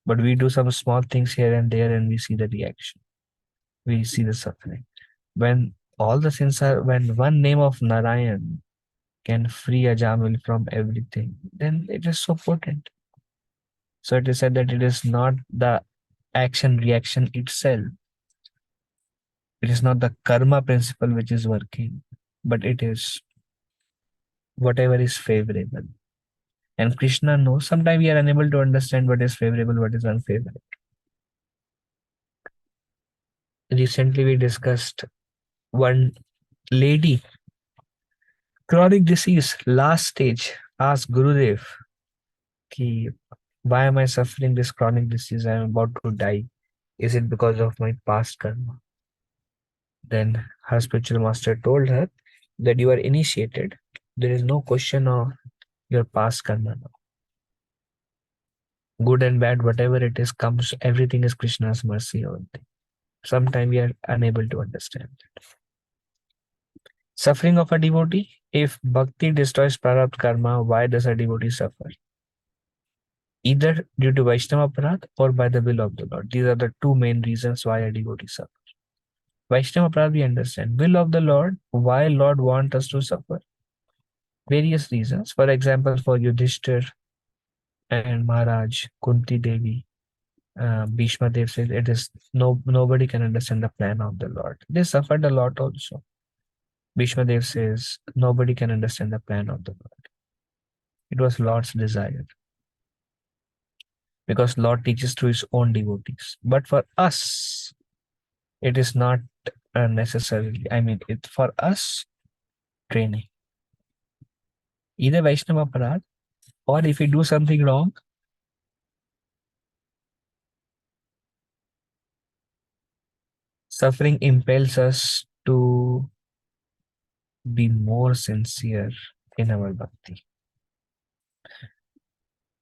B: But we do some small things here and there and we see the reaction. We see the suffering. When all the sins are, when one name of Narayan can free a Jamil from everything, then it is so potent. So it is said that it is not the action reaction itself. It is not the karma principle which is working, but it is whatever is favorable. And Krishna knows. Sometimes we are unable to understand what is favorable, what is unfavorable. Recently we discussed one lady, chronic disease, last stage, asked Gurudev, ki, why am I suffering this chronic disease? I am about to die. Is it because of my past karma? Then her spiritual master told her that you are initiated. There is no question of your past karma now. Good and bad, whatever it is, comes, everything is Krishna's mercy only. Sometimes we are unable to understand it. Suffering of a devotee. If bhakti destroys prarabdha karma, why does a devotee suffer? Either due to Vaishnava aparadh or by the will of the Lord. These are the two main reasons why a devotee suffers. Vaishnava aparadh we understand. Will of the Lord, why Lord wants us to suffer? Various reasons. For example, for Yudhishthir and Maharaj, Kunti Devi, Bhishma Dev said it is nobody can understand the plan of the Lord. They suffered a lot also. Bhishma Dev says nobody can understand the plan of the Lord. It was Lord's desire. Because Lord teaches through his own devotees. But for us, it is not necessarily. I mean, it's for us training. Either Vaishnava Aparadh, or if we do something wrong, suffering impels us to be more sincere in our bhakti.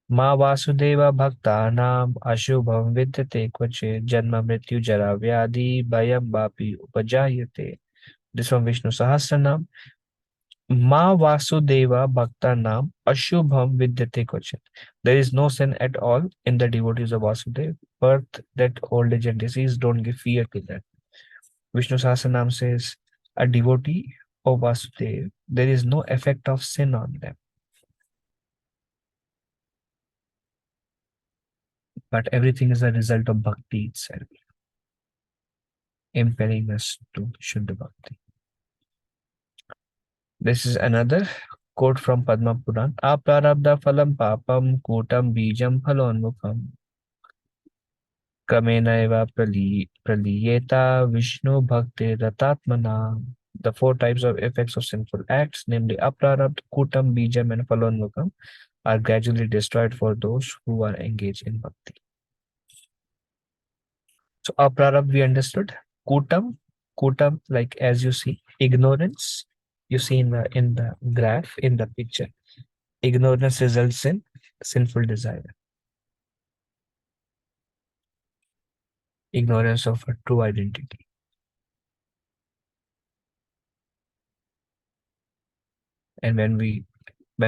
B: Ma Vasudeva Bhaktanam Ashubham Vidyate Kvache Janma Mrityu Jara Vyadhi Bhayam Vapi Upajayate. This from Vishnu Sahasranam. Ma Vasudeva Bhaktanam Ashubham Vidyate Kvache. There is no sin at all in the devotees of Vasudeva. Birth, death, old age and disease don't give fear to them. Vishnu Sahasranam says, a devotee of Vasudev, there is no effect of sin on them. But everything is a result of bhakti itself, impelling us to Shuddha Bhakti. This is another quote from Padma Puran. Aprarabdha phalam papam kotam bijam phalonmukham kamena eva praliyeta Vishnu bhakti ratatmana. The four types of effects of sinful acts, namely aprarabdha, kutam, bijam, and phalonmukham, are gradually destroyed for those who are engaged in bhakti. So aprarabdha we understood. Kutam, like as you see, ignorance. You see in the graph, in the picture, ignorance results in sinful desire. Ignorance of a true identity. And when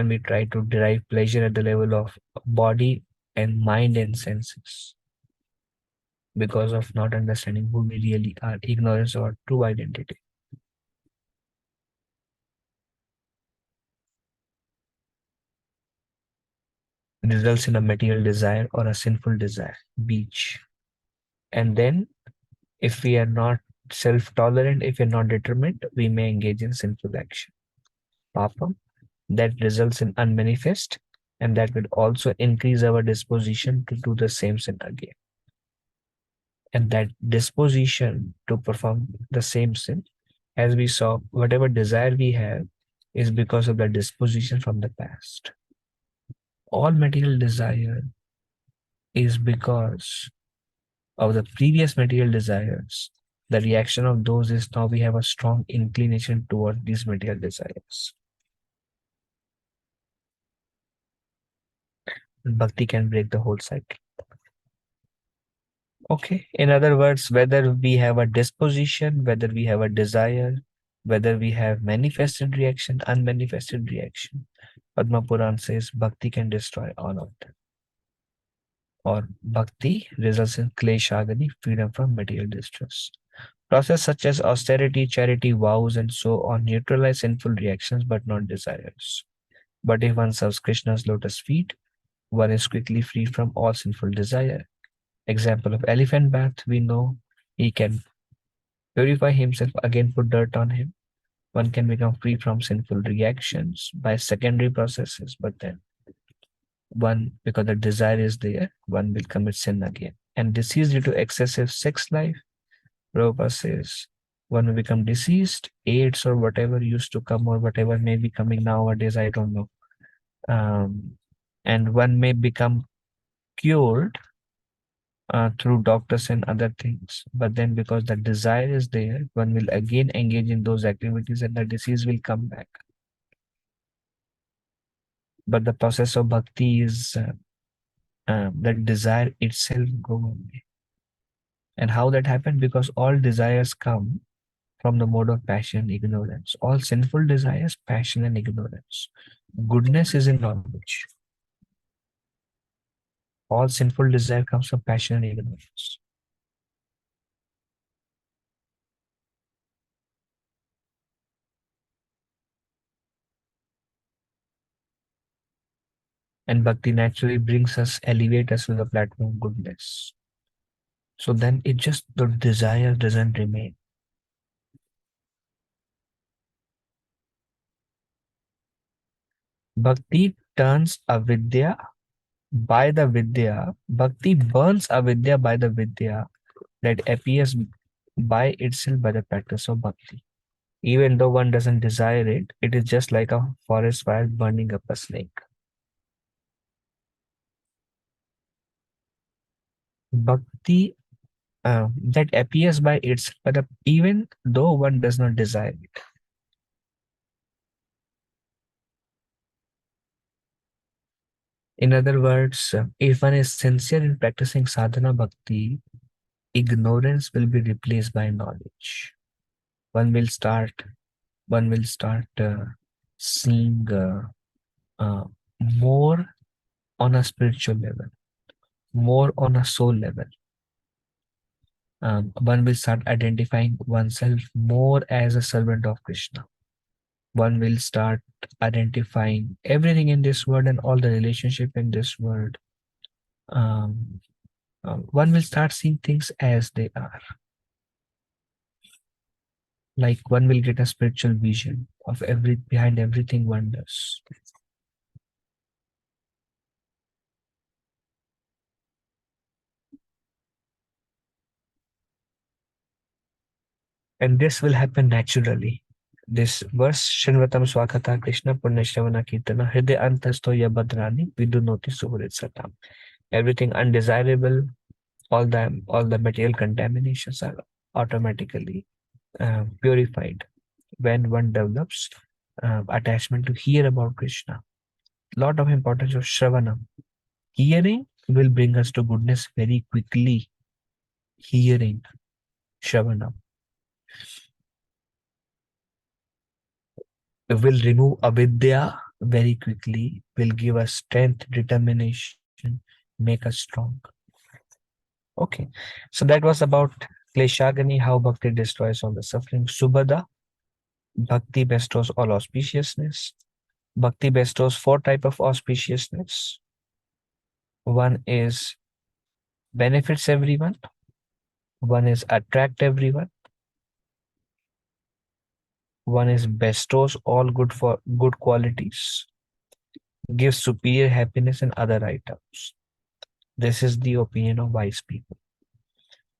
B: we try to derive pleasure at the level of body and mind and senses, because of not understanding who we really are, ignorance of our true identity, results in a material desire or a sinful desire, beach. And then if we are not self-tolerant, if we are not determined, we may engage in sinful action. Papam, that results in unmanifest, and that will also increase our disposition to do the same sin again. And that disposition to perform the same sin, as we saw, whatever desire we have is because of the disposition from the past. All material desire is because of the previous material desires. The reaction of those is now we have a strong inclination toward these material desires. Bhakti can break the whole cycle. Okay, in other words, whether we have a disposition, whether we have a desire, whether we have manifested reaction, unmanifested reaction, Padma Puran says Bhakti can destroy all of them. Or Bhakti results in kleshagani, freedom from material distress. Process such as austerity, charity, vows, and so on neutralize sinful reactions but not desires. But if one serves Krishna's lotus feet, one is quickly free from all sinful desire. Example of elephant bath, we know he can purify himself, again put dirt on him. One can become free from sinful reactions by secondary processes, but then one, because the desire is there, one will commit sin again. And disease due to excessive sex life, Prabhupada says, one will become diseased, AIDS or whatever used to come or whatever may be coming nowadays, I don't know. And one may become cured through doctors and other things. But then because the desire is there, one will again engage in those activities and the disease will come back. But the process of bhakti is that desire itself go away. And how that happened? Because all desires come from the mode of passion, ignorance. All sinful desires, passion and ignorance. Goodness is in knowledge. All sinful desire comes from passion and ignorance. And bhakti naturally brings us, elevate us to the platform of goodness. So then it just, the desire doesn't remain. Bhakti turns avidya by the vidya. Bhakti burns avidya by the vidya that appears by itself by the practice of bhakti. Even though one doesn't desire it, it is just like a forest fire burning up a snake. Bhakti that appears by itself, but even though one does not desire it. In other words, if one is sincere in practicing sadhana bhakti, ignorance will be replaced by knowledge. One will start seeing more on a spiritual level, more on a soul level. one will start identifying oneself more as a servant of Krishna. One will start identifying everything in this world and all the relationship in this world. One will start seeing things as they are. Like one will get a spiritual vision of behind everything one does. And this will happen naturally. This verse, Shinvatam Swakata Krishna Purnashravana Kirtana Hriday Antasto Yabhadrani Vidunoti Suhurit Satam. Everything undesirable, all the material contaminations are automatically purified when one develops attachment to hear about Krishna. Lot of importance of Shravanam. Hearing will bring us to goodness very quickly. Hearing, Shravanam. Will remove avidya very quickly, will give us strength, determination, make us strong. Okay, so that was about Kleshagani, how bhakti destroys all the suffering. Subhada, bhakti bestows all auspiciousness. Bhakti bestows 4 types of auspiciousness. One is benefits everyone. One is attract everyone. One is bestows all good qualities. Gives superior happiness and other items. This is the opinion of wise people.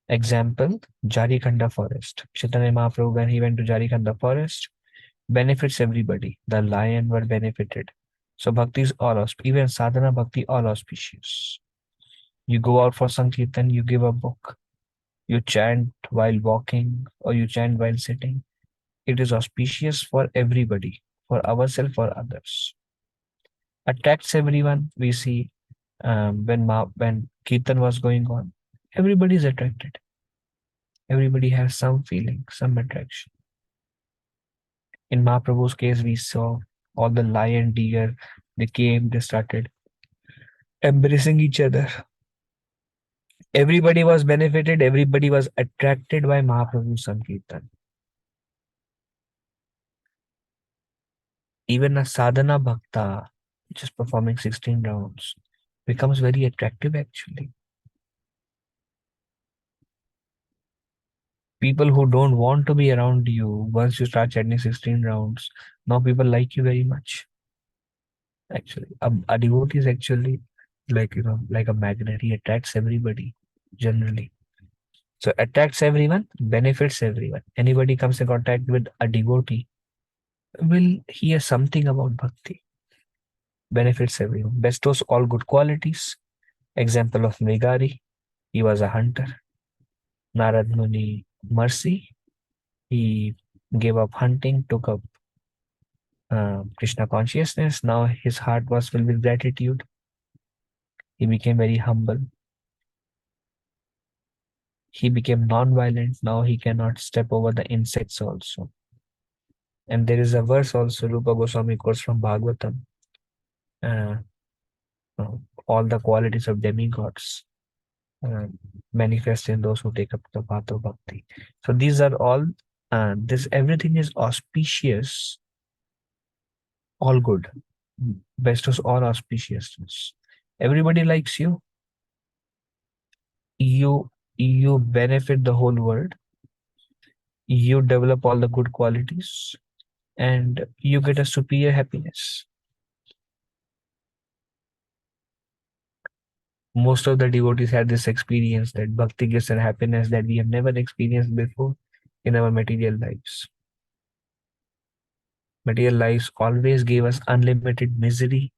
B: Example, Jarikanda forest. Chaitanya Mahaprabhu, when he went to Jarikanda forest, benefits everybody. The lion were benefited. So bhakti is all auspicious. Even sadhana bhakti all auspicious. You go out for Sankirtan, you give a book. You chant while walking or you chant while sitting. It is auspicious for everybody, for ourselves, for others. Attracts everyone. We see when Kirtan was going on, everybody is attracted. Everybody has some feeling, some attraction. In Mahaprabhu's case, we saw all the lion, deer, they came, they started embracing each other. Everybody was benefited, everybody was attracted by Mahaprabhu's Sankirtan. Even a sadhana bhakta, just performing 16 rounds, becomes very attractive actually. People who don't want to be around you, once you start chanting 16 rounds, now people like you very much. Actually, a devotee is actually like a magnet. He attracts everybody generally. So attracts everyone, benefits everyone. Anybody comes in contact with a devotee will hear something about bhakti. Benefits everyone. Bestows all good qualities. Example of Megari, he was a hunter. Narad Muni, mercy. He gave up hunting, took up Krishna consciousness. Now his heart was filled with gratitude. He became very humble. He became non-violent. Now he cannot step over the insects also. And there is a verse also, Rupa Goswami quotes from Bhagavatam. Uh, all the qualities of demigods manifest in those who take up the path of bhakti. So these are all, everything is auspicious, all good. Bestows all auspiciousness. Everybody likes you. You benefit the whole world. You develop all the good qualities and you get a superior happiness. Most of the devotees had this experience that bhakti gives a happiness that we have never experienced before in our material lives. Material lives always gave us unlimited misery,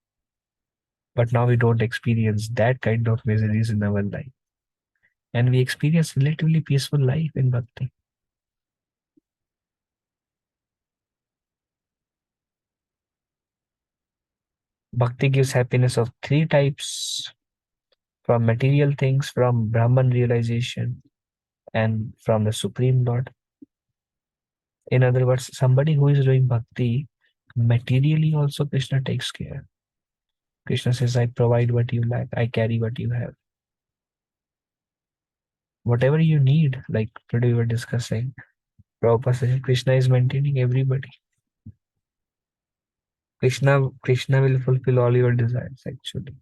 B: but now we don't experience that kind of miseries in our life. And we experience relatively peaceful life in bhakti. Bhakti gives happiness of 3 types, from material things, from Brahman realization, and from the Supreme Lord. In other words, somebody who is doing bhakti, materially also Krishna takes care. Krishna says, I provide what you lack, I carry what you have. whatever you need, like today we were discussing, Prabhupada says Krishna is maintaining everybody. Krishna will fulfill all your desires actually.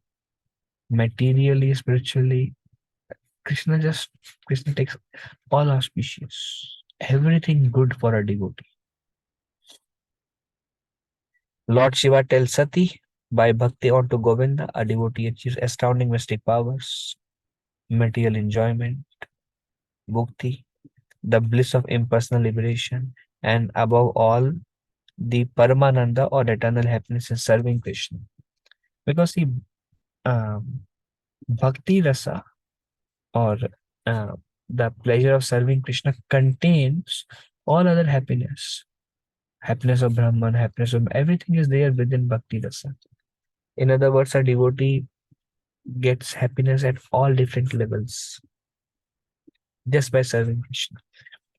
B: Materially, spiritually, Krishna takes all auspicious, everything good for a devotee. Lord Shiva tells Sati, by bhakti onto Govinda, a devotee achieves astounding mystic powers, material enjoyment, bhukti, the bliss of impersonal liberation, and above all, the Paramananda or eternal happiness in serving Krishna. Because see, bhakti rasa or the pleasure of serving Krishna contains all other happiness. Happiness of Brahman, happiness of everything is there within bhakti rasa. In other words, a devotee gets happiness at all different levels just by serving Krishna.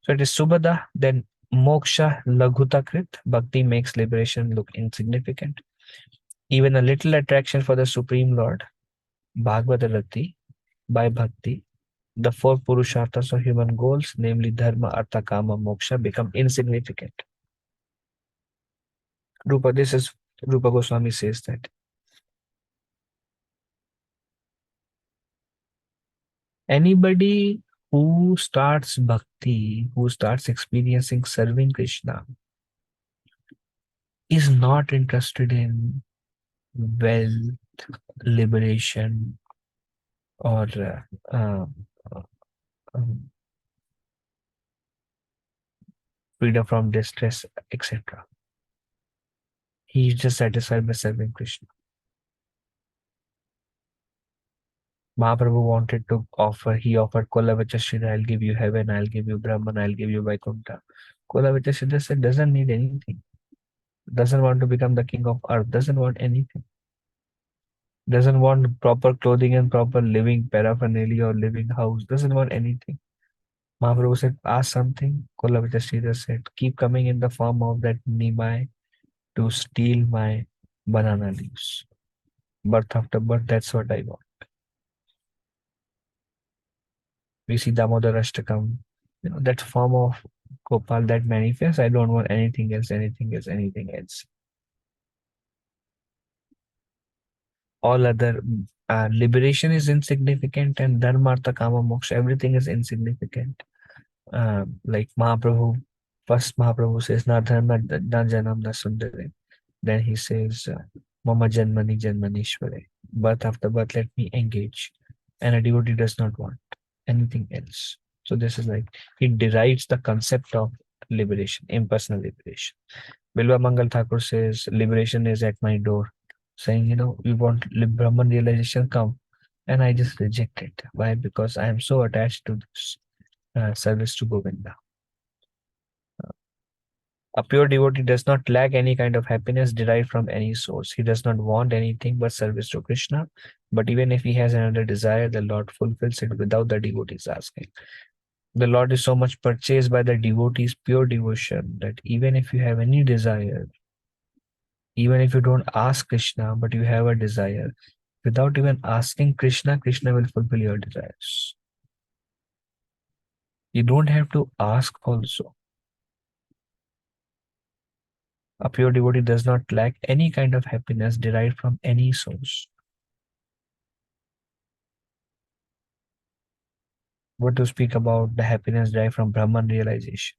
B: So it is Subhada, then Moksha Laghuta Krit. Bhakti makes liberation look insignificant. Even a little attraction for the Supreme Lord, Bhagavata Rati, by Bhakti, the four Purusharthas or human goals, namely Dharma, Artha, Kama, Moksha, become insignificant. Rupa Goswami says that. Anybody who starts bhakti, who starts experiencing serving Krishna, is not interested in wealth, liberation, or um, freedom from distress, etc. He is just satisfied by serving Krishna. Mahaprabhu wanted to he offered Kolavachashira, I'll give you heaven, I'll give you Brahman, I'll give you Vaikuntha. Kolavachashira said, doesn't need anything. Doesn't want to become the king of earth, doesn't want anything. Doesn't want proper clothing and proper living paraphernalia or living house, doesn't want anything. Mahaprabhu said, ask something. Kolavachashira said, keep coming in the form of that Nimai to steal my banana leaves. Birth after birth, that's what I want. We see Damodar Ashtakam, that form of Gopal that manifests. I don't want anything else, anything else, anything else. All other liberation is insignificant, and Dharma, Artha, Kama, Moksha, everything is insignificant. Like Mahaprabhu, first Mahaprabhu says, Na Dharma, Na Janam, Na Sundare. Then he says, Mama Janmani Janmanishware. Birth after birth, let me engage. And a devotee does not want anything else. So this is like, he derives the concept of liberation, impersonal liberation. Bilva Mangal Thakur says, liberation is at my door. Saying, we want Brahman realization come. And I just reject it. Why? Because I am so attached to this service to Govinda. A pure devotee does not lack any kind of happiness derived from any source. He does not want anything but service to Krishna. But even if he has another desire, the Lord fulfills it without the devotee's asking. The Lord is so much purchased by the devotee's pure devotion that even if you have any desire, even if you don't ask Krishna, but you have a desire, without even asking Krishna, Krishna will fulfill your desires. You don't have to ask also. A pure devotee does not lack any kind of happiness derived from any source. What to speak about the happiness derived from Brahman realization?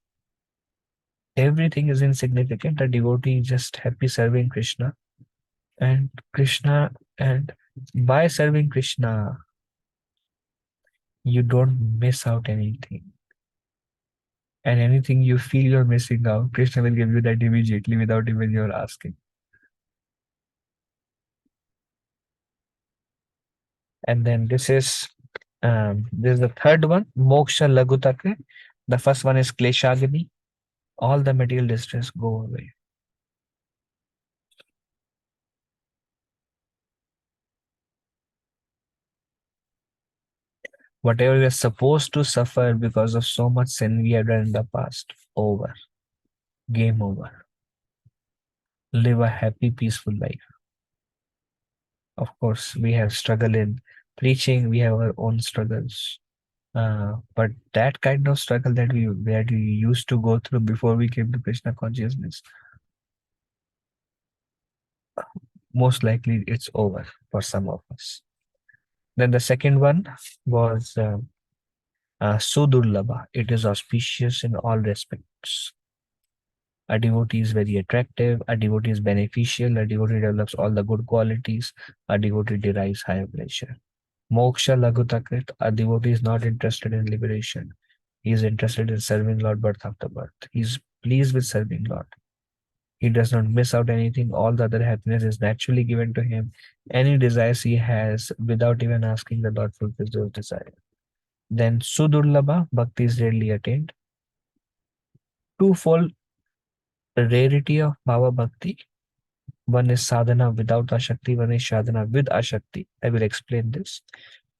B: Everything is insignificant. A devotee is just happy serving Krishna. And by serving Krishna, you don't miss out anything. And anything you feel you're missing out, Krishna will give you that immediately without even your asking. And then this is the third one, Moksha Lagutake. The first one is Kleshagni. All the material distress go away. Whatever we are supposed to suffer because of so much sin we have done in the past, over. Game over. Live a happy, peaceful life. Of course, we have struggle in preaching. We have our own struggles. But that kind of struggle that we used to go through before we came to Krishna consciousness, most likely it's over for some of us. Then the second one was Sudurlabha. It is auspicious in all respects. A devotee is very attractive, a devotee is beneficial, a devotee develops all the good qualities, a devotee derives higher pleasure. Moksha Lagutakrit, a devotee is not interested in liberation. He is interested in serving Lord birth after birth. He is pleased with serving Lord. He does not miss out anything. All the other happiness is naturally given to him. Any desires he has, without even asking, the Lord fulfills those desires. Then Sudurlabha, bhakti is rarely attained. Twofold rarity of Bhava Bhakti. One is sadhana without Ashakti, one is sadhana with Ashakti. I will explain this.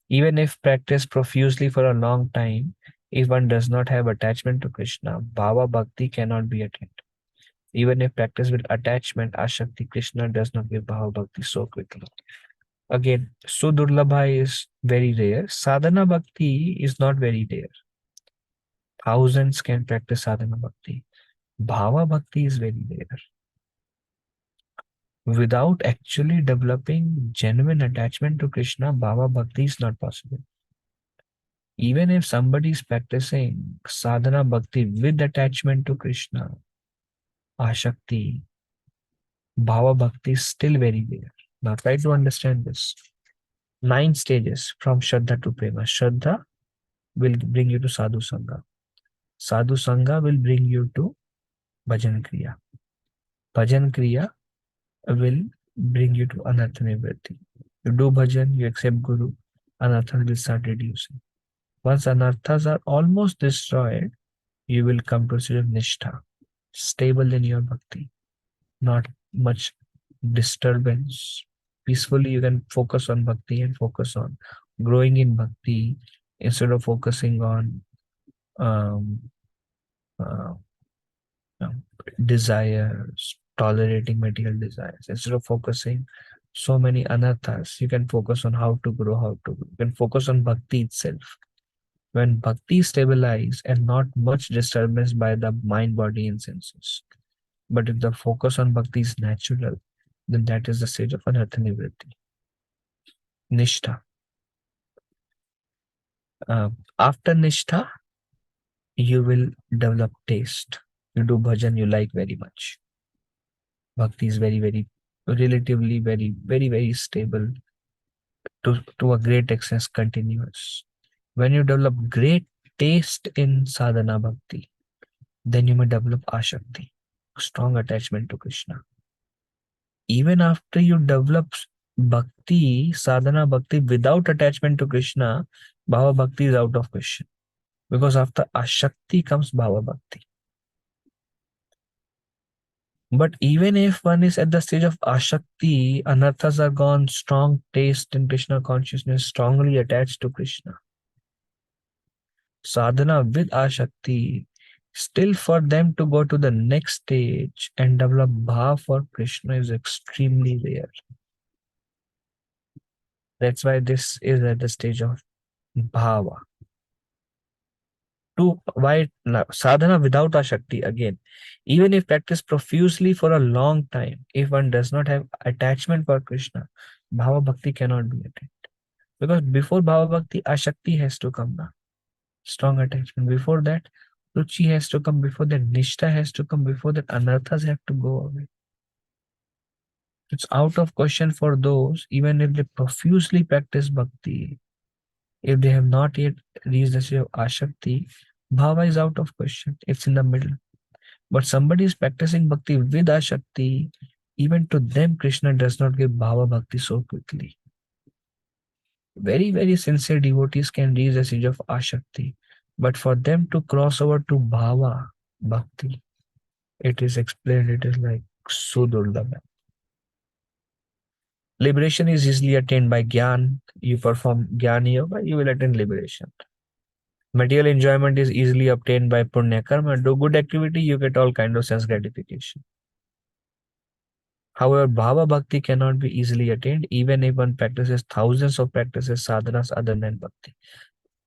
B: Even if practiced profusely for a long time, if one does not have attachment to Krishna, Bhava Bhakti cannot be attained. Even if practiced with attachment, Ashakti, Krishna does not give Bhava Bhakti so quickly. Again, Sudurlabha is very rare. Sadhana Bhakti is not very rare. Thousands can practice Sadhana Bhakti. Bhava Bhakti is very rare. Without actually developing genuine attachment to Krishna, Bhava Bhakti is not possible. Even if somebody is practicing sadhana bhakti with attachment to Krishna, Ashakti, Bhava Bhakti is still very rare. Now try to understand this. 9 stages from Shraddha to Prema. Shraddha will bring you to Sadhu Sangha. Sadhu Sangha will bring you to Bhajan Kriya. Bhajan Kriya will bring you to Anartha Nivritti. You do bhajan, you accept Guru, Anarthas will start reducing. Once Anarthas are almost destroyed, you will come to a state of Nishtha, stable in your bhakti, not much disturbance. Peacefully, you can focus on bhakti and focus on growing in bhakti instead of focusing on um, uh, desires, tolerating material desires. Instead of focusing so many anarthas, you can focus on how to grow, You can focus on bhakti itself. When bhakti is stabilized and not much disturbance by the mind, body, and senses. But if the focus on bhakti is natural, then that is the stage of anartha nivritti. Nishtha. After Nishtha, you will develop taste. You do bhajan, you like very much. Bhakti is relatively very stable, to a great extent continuous. When you develop great taste in sadhana bhakti, then you may develop ashakti, strong attachment to Krishna. Even after you develop bhakti, sadhana bhakti without attachment to Krishna, bhava bhakti is out of question. Because after ashakti comes bhava bhakti. But even if one is at the stage of ashakti, anarthas are gone, strong taste in Krishna consciousness, strongly attached to Krishna. Sadhana with ashakti, still for them to go to the next stage and develop bhava for Krishna is extremely rare. That's why this is at the stage of bhava. Why sadhana without ashakti again? Even if practiced profusely for a long time, if one does not have attachment for Krishna, bhava bhakti cannot be attained. Because before bhava bhakti, ashakti has to come now. Strong attachment. Before that, ruchi has to come. Before that, nishtha has to come. Before that, anarthas have to go away. It's out of question for those, even if they profusely practice bhakti, if they have not yet reached the stage of ashakti, bhava is out of question. It's in the middle. But somebody is practicing bhakti with ashakti, even to them, Krishna does not give bhava bhakti so quickly. Very sincere devotees can reach the stage of ashakti. But for them to cross over to bhava bhakti, it is explained, it is like sudurlabha. Liberation is easily attained by Gyan. You perform Gyan Yoga, you will attain liberation. Material enjoyment is easily obtained by Punya Karma. Do good activity, you get all kind of sense gratification. However, Bhava Bhakti cannot be easily attained even if one practices thousands of practices, sadhanas other than Bhakti.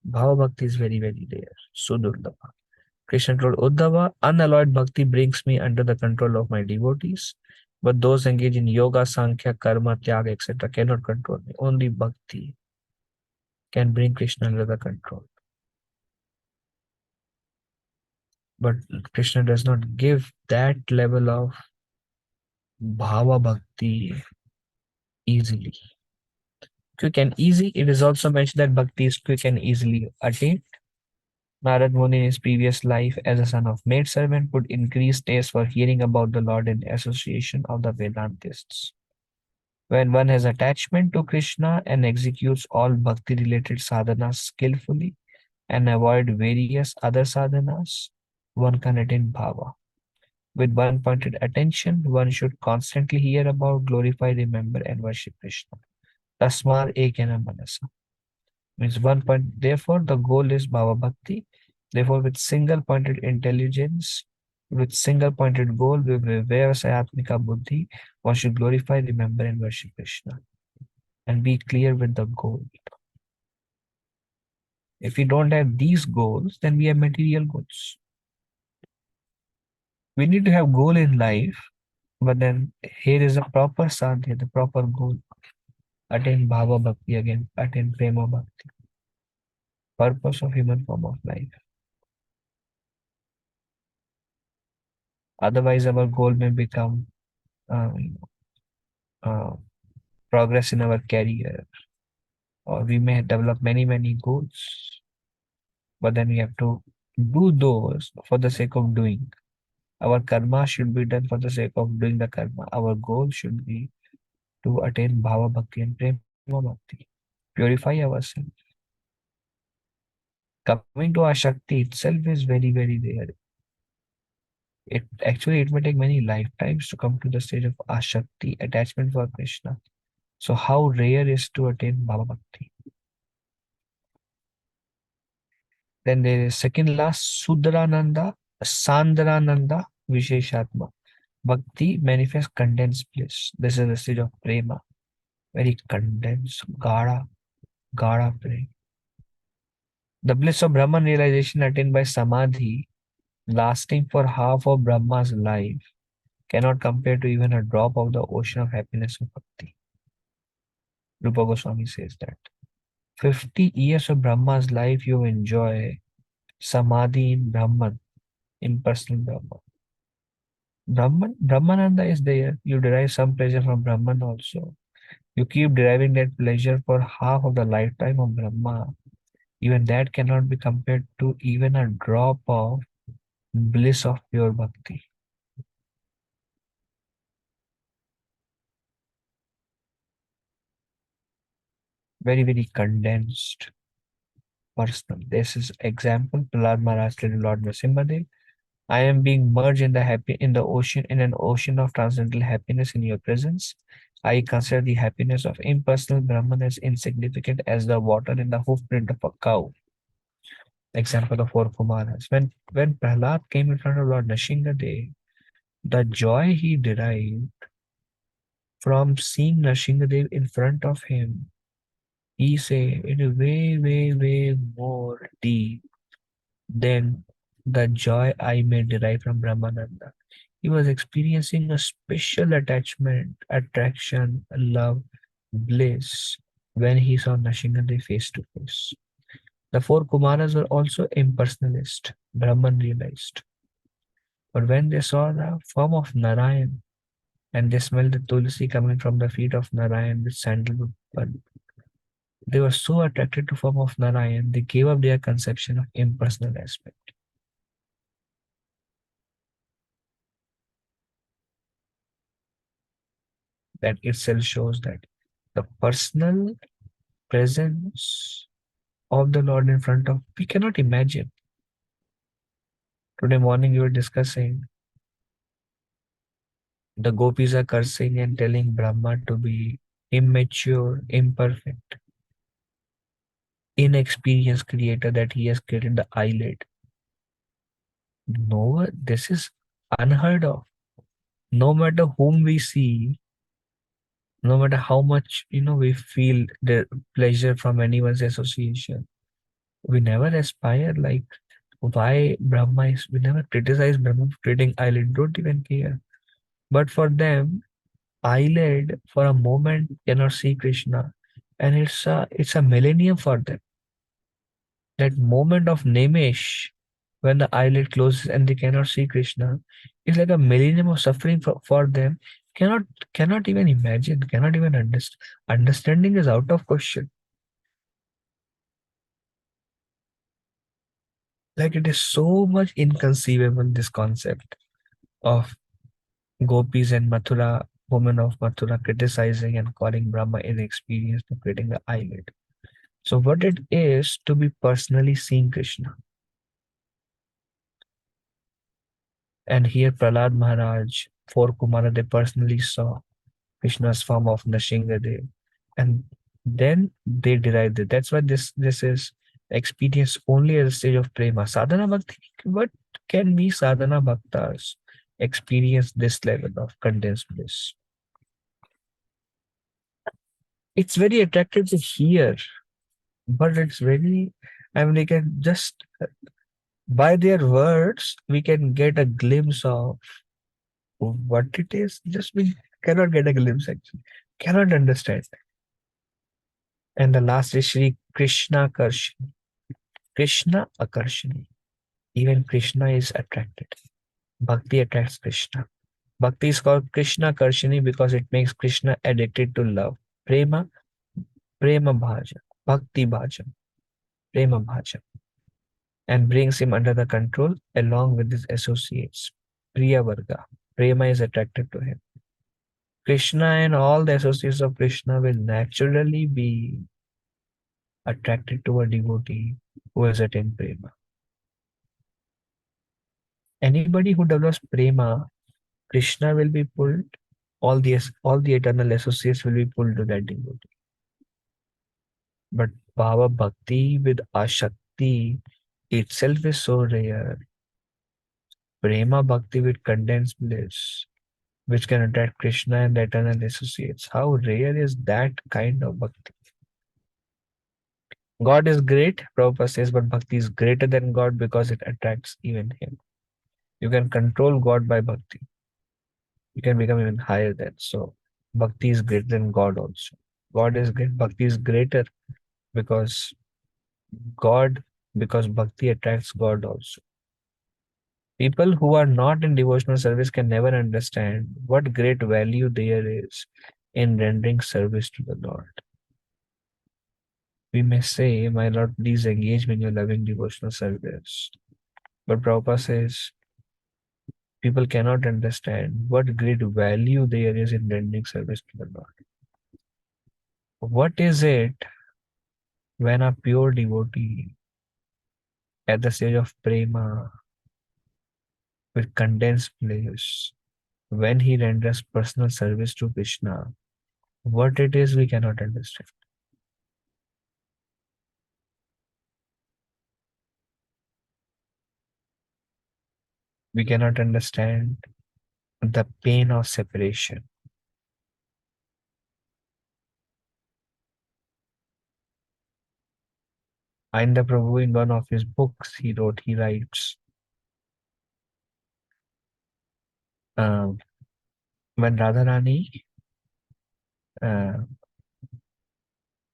B: Bhava Bhakti is very, very rare. Sudurlabha. Krishna told Uddhava, unalloyed bhakti brings me under the control of my devotees, but those engaged in yoga, sankhya, karma, tyaga, etc. cannot control me. Only bhakti can bring Krishna under the control. But Krishna does not give that level of bhava bhakti easily. Quick and easy. It is also mentioned that bhakti is quick and easily attained. Narad Muni in his previous life as a son of maidservant would increase taste for hearing about the Lord in association of the Vedantists. When one has attachment to Krishna and executes all bhakti related sadhanas skillfully and avoid various other sadhanas, one can attain bhava. With one pointed attention, one should constantly hear about, glorify, remember, and worship Krishna. Tasmar ekena manasa. Means one point. Therefore, the goal is bhava bhakti. Therefore, with single pointed intelligence, with single pointed goal, with vyavasayatmika buddhi, one should glorify, remember, and worship Krishna. And be clear with the goal. If we don't have these goals, then we have material goods. We need to have goal in life, but then here is a proper sadhya, the proper goal. Attain bhava bhakti again, attain prema bhakti. Purpose of human form of life. Otherwise, our goal may become uh, uh, progress in our career, or we may develop many goals, but then we have to do those for the sake of doing. Our karma should be done for the sake of doing the karma. Our goal should be to attain bhava bhakti and prema bhakti, purify ourselves. Coming to our Shakti itself is very rare. It may take many lifetimes to come to the stage of Ashakti, attachment for Krishna. So how rare is to attain Bhava Bhakti? Then there is second last, Sudrananda, Sandrananda, Visheshatma. Bhakti manifests condensed bliss. This is the stage of Prema. Very condensed, Gada Prema. The bliss of Brahman realization attained by Samadhi, lasting for half of Brahma's life, cannot compare to even a drop of the ocean of happiness of Bhakti. Rupa Goswami says that. 50 years of Brahma's life you enjoy Samadhi in Brahman, impersonal Brahman. Brahmananda is there. You derive some pleasure from Brahman also. You keep deriving that pleasure for half of the lifetime of Brahma. Even that cannot be compared to even a drop of bliss of pure bhakti. Very condensed, personal. This is example. Prahlad Maharaj to Lord Nrsimhadev. I am being merged in the ocean, in an ocean of transcendental happiness in your presence. I consider the happiness of impersonal Brahman as insignificant as the water in the hoofprint of a cow. Example of four Kumaras. When Prahlad came in front of Lord Nrsimhadev, the joy he derived from seeing Nrsimhadev in front of him, he said it is way more deep than the joy I may derive from Brahmananda. He was experiencing a special attachment, attraction, love, bliss when he saw Nrsimhadev face to face. The four Kumaras were also impersonalist, Brahman realized. But when they saw the form of Narayan and they smelled the tulsi coming from the feet of Narayan with sandalwood bulb, they were so attracted to form of Narayan, they gave up their conception of impersonal aspect. That itself shows that the personal presence of the Lord in front of, we cannot imagine. Today morning you were discussing the gopis are cursing and telling Brahma to be immature, imperfect, inexperienced creator, that he has created the eyelid. No, this is unheard of. No matter whom we see, no matter how much we feel the pleasure from anyone's association, We never aspire like why Brahma is, we never criticize Brahma for creating eyelid, don't even care. But for them, eyelid for a moment cannot see Krishna. And it's a millennium for them. That moment of Nemesh, when the eyelid closes and they cannot see Krishna, is like a millennium of suffering for them. Cannot cannot even imagine, cannot even understand. Understanding is out of question. Like it is so much inconceivable, this concept of gopis and Mathura, women of Mathura, criticizing and calling Brahma inexperienced for creating the eyelid. So what it is to be personally seeing Krishna. And here Prahlad Maharaj, 4 Kumara, they personally saw Krishna's form of Nrsingadev. And then they derived it. That's why this is experience only at the stage of prema. Sadhana bhakti, what can be sadhana bhaktas experience this level of condensed bliss? It's very attractive to hear, but it's very, I mean, we can just, by their words, we can get a glimpse of what it is. Just we cannot get a glimpse actually. Cannot understand. And the last is Shri Krishna Karshani. Krishna Akarshani. Even Krishna is attracted. Bhakti attracts Krishna. Bhakti is called Krishna Karshani because it makes Krishna addicted to love. Prema, Prema Bhaja, Bhakti Bhaja, Prema Bhaja. And brings him under the control along with his associates. Priya Varga. Prema is attracted to him. Krishna and all the associates of Krishna will naturally be attracted to a devotee who has attained Prema. Anybody who develops Prema, Krishna will be pulled, all the eternal associates will be pulled to that devotee. But Bhava Bhakti with Ashakti itself is so rare. Prema Bhakti with condensed bliss, which can attract Krishna and the eternal associates. How rare is that kind of bhakti? God is great, Prabhupada says, but bhakti is greater than God because it attracts even him. You can control God by bhakti. You can become even higher than. So bhakti is greater than God also. God is great. Bhakti is greater because bhakti attracts God also. People who are not in devotional service can never understand what great value there is in rendering service to the Lord. We may say, my Lord, please engage me in your loving devotional service. But Prabhupada says, people cannot understand what great value there is in rendering service to the Lord. What is it when a pure devotee at the stage of prema with condensed bliss, when he renders personal service to Krishna, what it is we cannot understand. We cannot understand the pain of separation. Ainda Prabhu, in one of his books, he writes, when Radharani,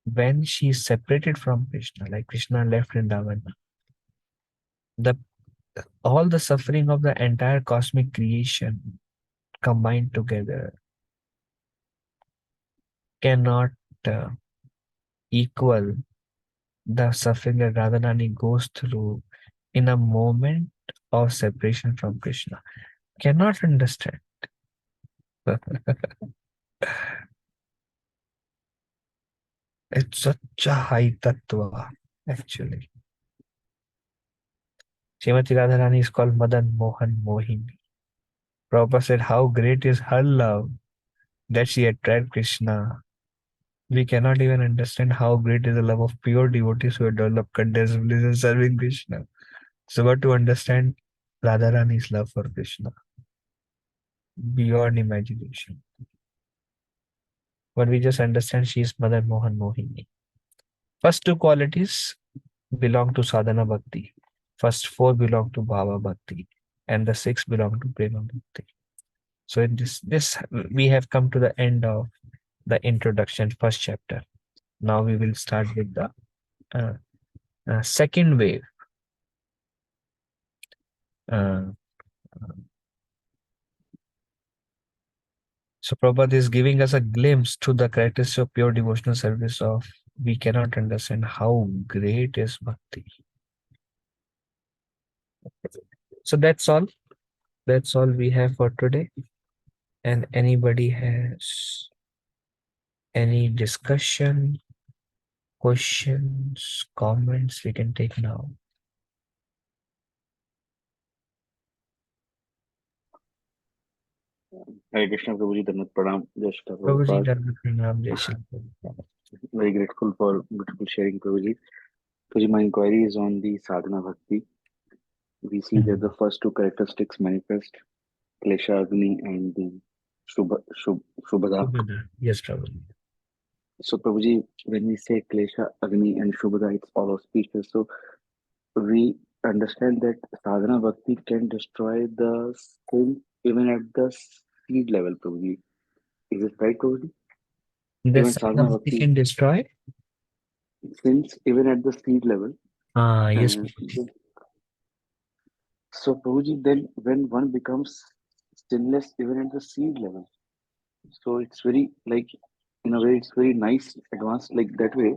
B: when she is separated from Krishna, like Krishna left Vrindavan, all the suffering of the entire cosmic creation combined together cannot equal the suffering that Radharani goes through in a moment of separation from Krishna. Cannot understand. It's such a high tattva, actually. Srimati Radharani is called Madan Mohan Mohini. Prabhupada said, how great is her love that she attracted Krishna. We cannot even understand how great is the love of pure devotees who have developed condensed bliss in serving Krishna. So what to understand Radharani's love for Krishna? Beyond imagination. But we just understand she is Madan Mohan Mohini. First two qualities, belong to sadhana bhakti. First 4 belong to bhava bhakti, and the 6 belong to prema bhakti. So in this we have come to the end of the introduction, first chapter. Now we will start with the uh, second wave. Uh, so Prabhupada is giving us a glimpse to the characteristics of pure devotional service of we cannot understand how great is bhakti. So that's all. That's all we have for today. And anybody has any discussion, questions, comments, we can take now.
A: Hare Krishna, Prabhuji, Dandavat Pranam, Jai Shri
B: Prabhuji,
A: Prabhupada.
B: Dandavat Pranam, Jai Shri Prabhupada.
A: Very grateful for beautiful sharing, Prabhuji. Prabhuji, my inquiry is on the sadhana bhakti. We see that the first two characteristics manifest, Klesha Agni and the Shubhada.
B: Yes, Prabhuji.
A: So, Prabhuji, when we say Klesha Agni and Shubhada, it's all auspicious. So, we understand that sadhana bhakti can destroy the sin even at the seed level, Prabhuji. Is it right, Prabhuji? Even
B: This
A: sadhana
B: bhakti
A: bhakti
B: can destroy?
A: sins even at the seed level.
B: Yes,
A: Uh,
B: Prabhuji.
A: so, Prabhuji, then when one becomes sinless even at the seed level, so it's very like in a way it's very nice, advanced like that way.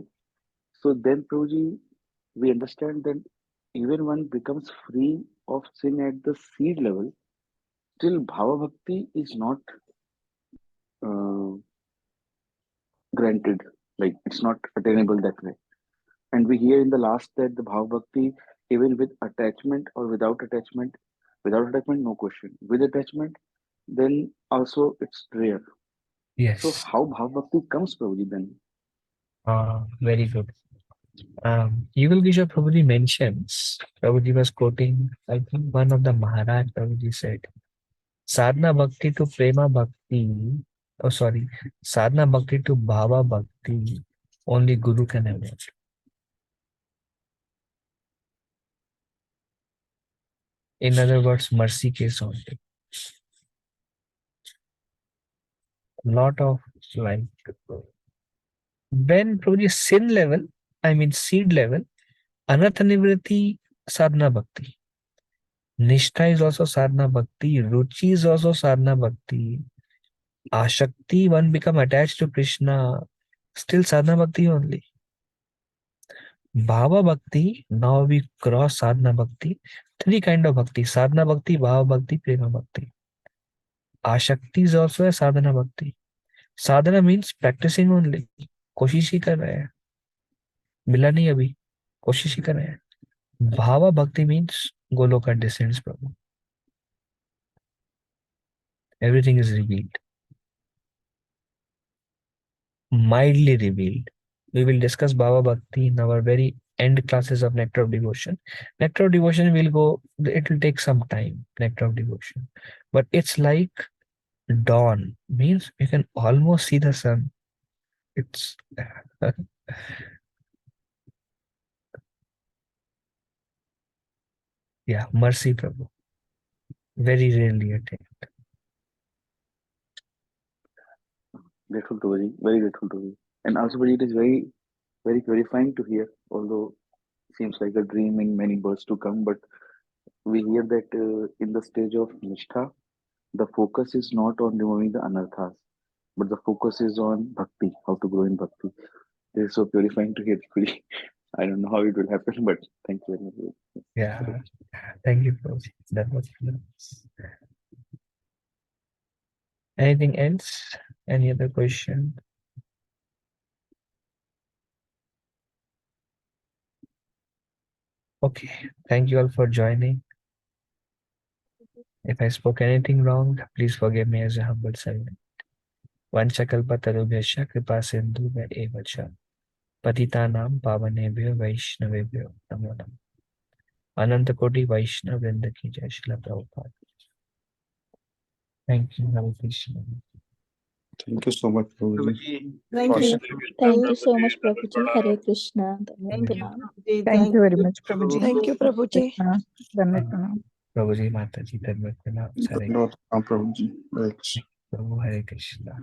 A: So then, Prabhuji, we understand that even one becomes free of sin at the seed level, still Bhava Bhakti is not uh, granted, like it's not attainable that way. And we hear in the last that the Bhava Bhakti, even with attachment or without attachment, no question. With attachment, then also it's rare. So
B: Yes.
A: how Bhava Bhakti comes, Prabhuji, then?
B: Very good. Yugal Kishore Prabhuji mentions, Prabhuji was quoting, I think one of the Maharaj Prabhuji said, Sadhana Bhakti to Prema Bhakti, oh sorry, Sadhana Bhakti to Bhava Bhakti, only Guru can have it. In other words, mercy case only. Lot of like, when Prabhuji sin level, I mean seed level, Anartha Nivritti, Sadhana Bhakti. Nishtha is also sadhana bhakti. Ruchi is also sadhana bhakti. Ashakti, one become attached to Krishna, still sadhana bhakti only. Bhava bhakti, now we cross sadhana bhakti. Three kind of bhakti: sadhana bhakti, bhava bhakti, prema bhakti. Ashakti is also a sadhana bhakti. Sadhana means practicing only. कोशिश ही कर रहे हैं, मिला नहीं अभी, कोशिश ही कर रहे हैं. Bhava bhakti means Goloka descends, Prabhu. Everything is revealed. Mildly revealed. We will discuss Bhava Bhakti in our very end classes of Nectar of Devotion. Nectar of Devotion will go, it will take some time, Nectar of Devotion. But it's like dawn, means you can almost see the sun. It's, yeah, mercy, Prabhu. Very rarely attained.
A: Grateful to you, very grateful to you. And also, Prabhuji, it is very, very purifying to hear, although it seems like a dream in many births to come, but we hear that in the stage of Nishtha, the focus is not on removing the anarthas, but the focus is on bhakti, how to grow in bhakti. This is so purifying to hear. Really. I don't know how it will happen, but thank you very much.
B: Yeah, thank you, Prabhu. That was nice. Anything else? Any other question? Okay, thank you all for joining. If I spoke anything wrong, please forgive me as a humble servant. Vanchakalpatarubhyasya kripa sindhubhya eva cha patitanam pavanebhyo vaishnavebhyo namo namaha. Ananta Koti Vaishnav Vrinda ki jai. Srila Prabhupada. Thank you, Hare Krishna.
G: Thank you so much, Prabhuji.
F: Thank you.
H: Thank you so much, Prabhuji. Hare Krishna. Dandavat
F: Thank you,
H: pranam.
F: Prabhuji.
E: Thank you very much, Prabhuji.
D: Thank you, Prabhuji.
E: Krishna, Dandavat pranam.
B: प्रभु जी माता जी धन्यवाद प्रणाम सारे
G: Dhanyawad, Prabhuji. Hare Krishna.
B: प्रभु हरे कृष्णा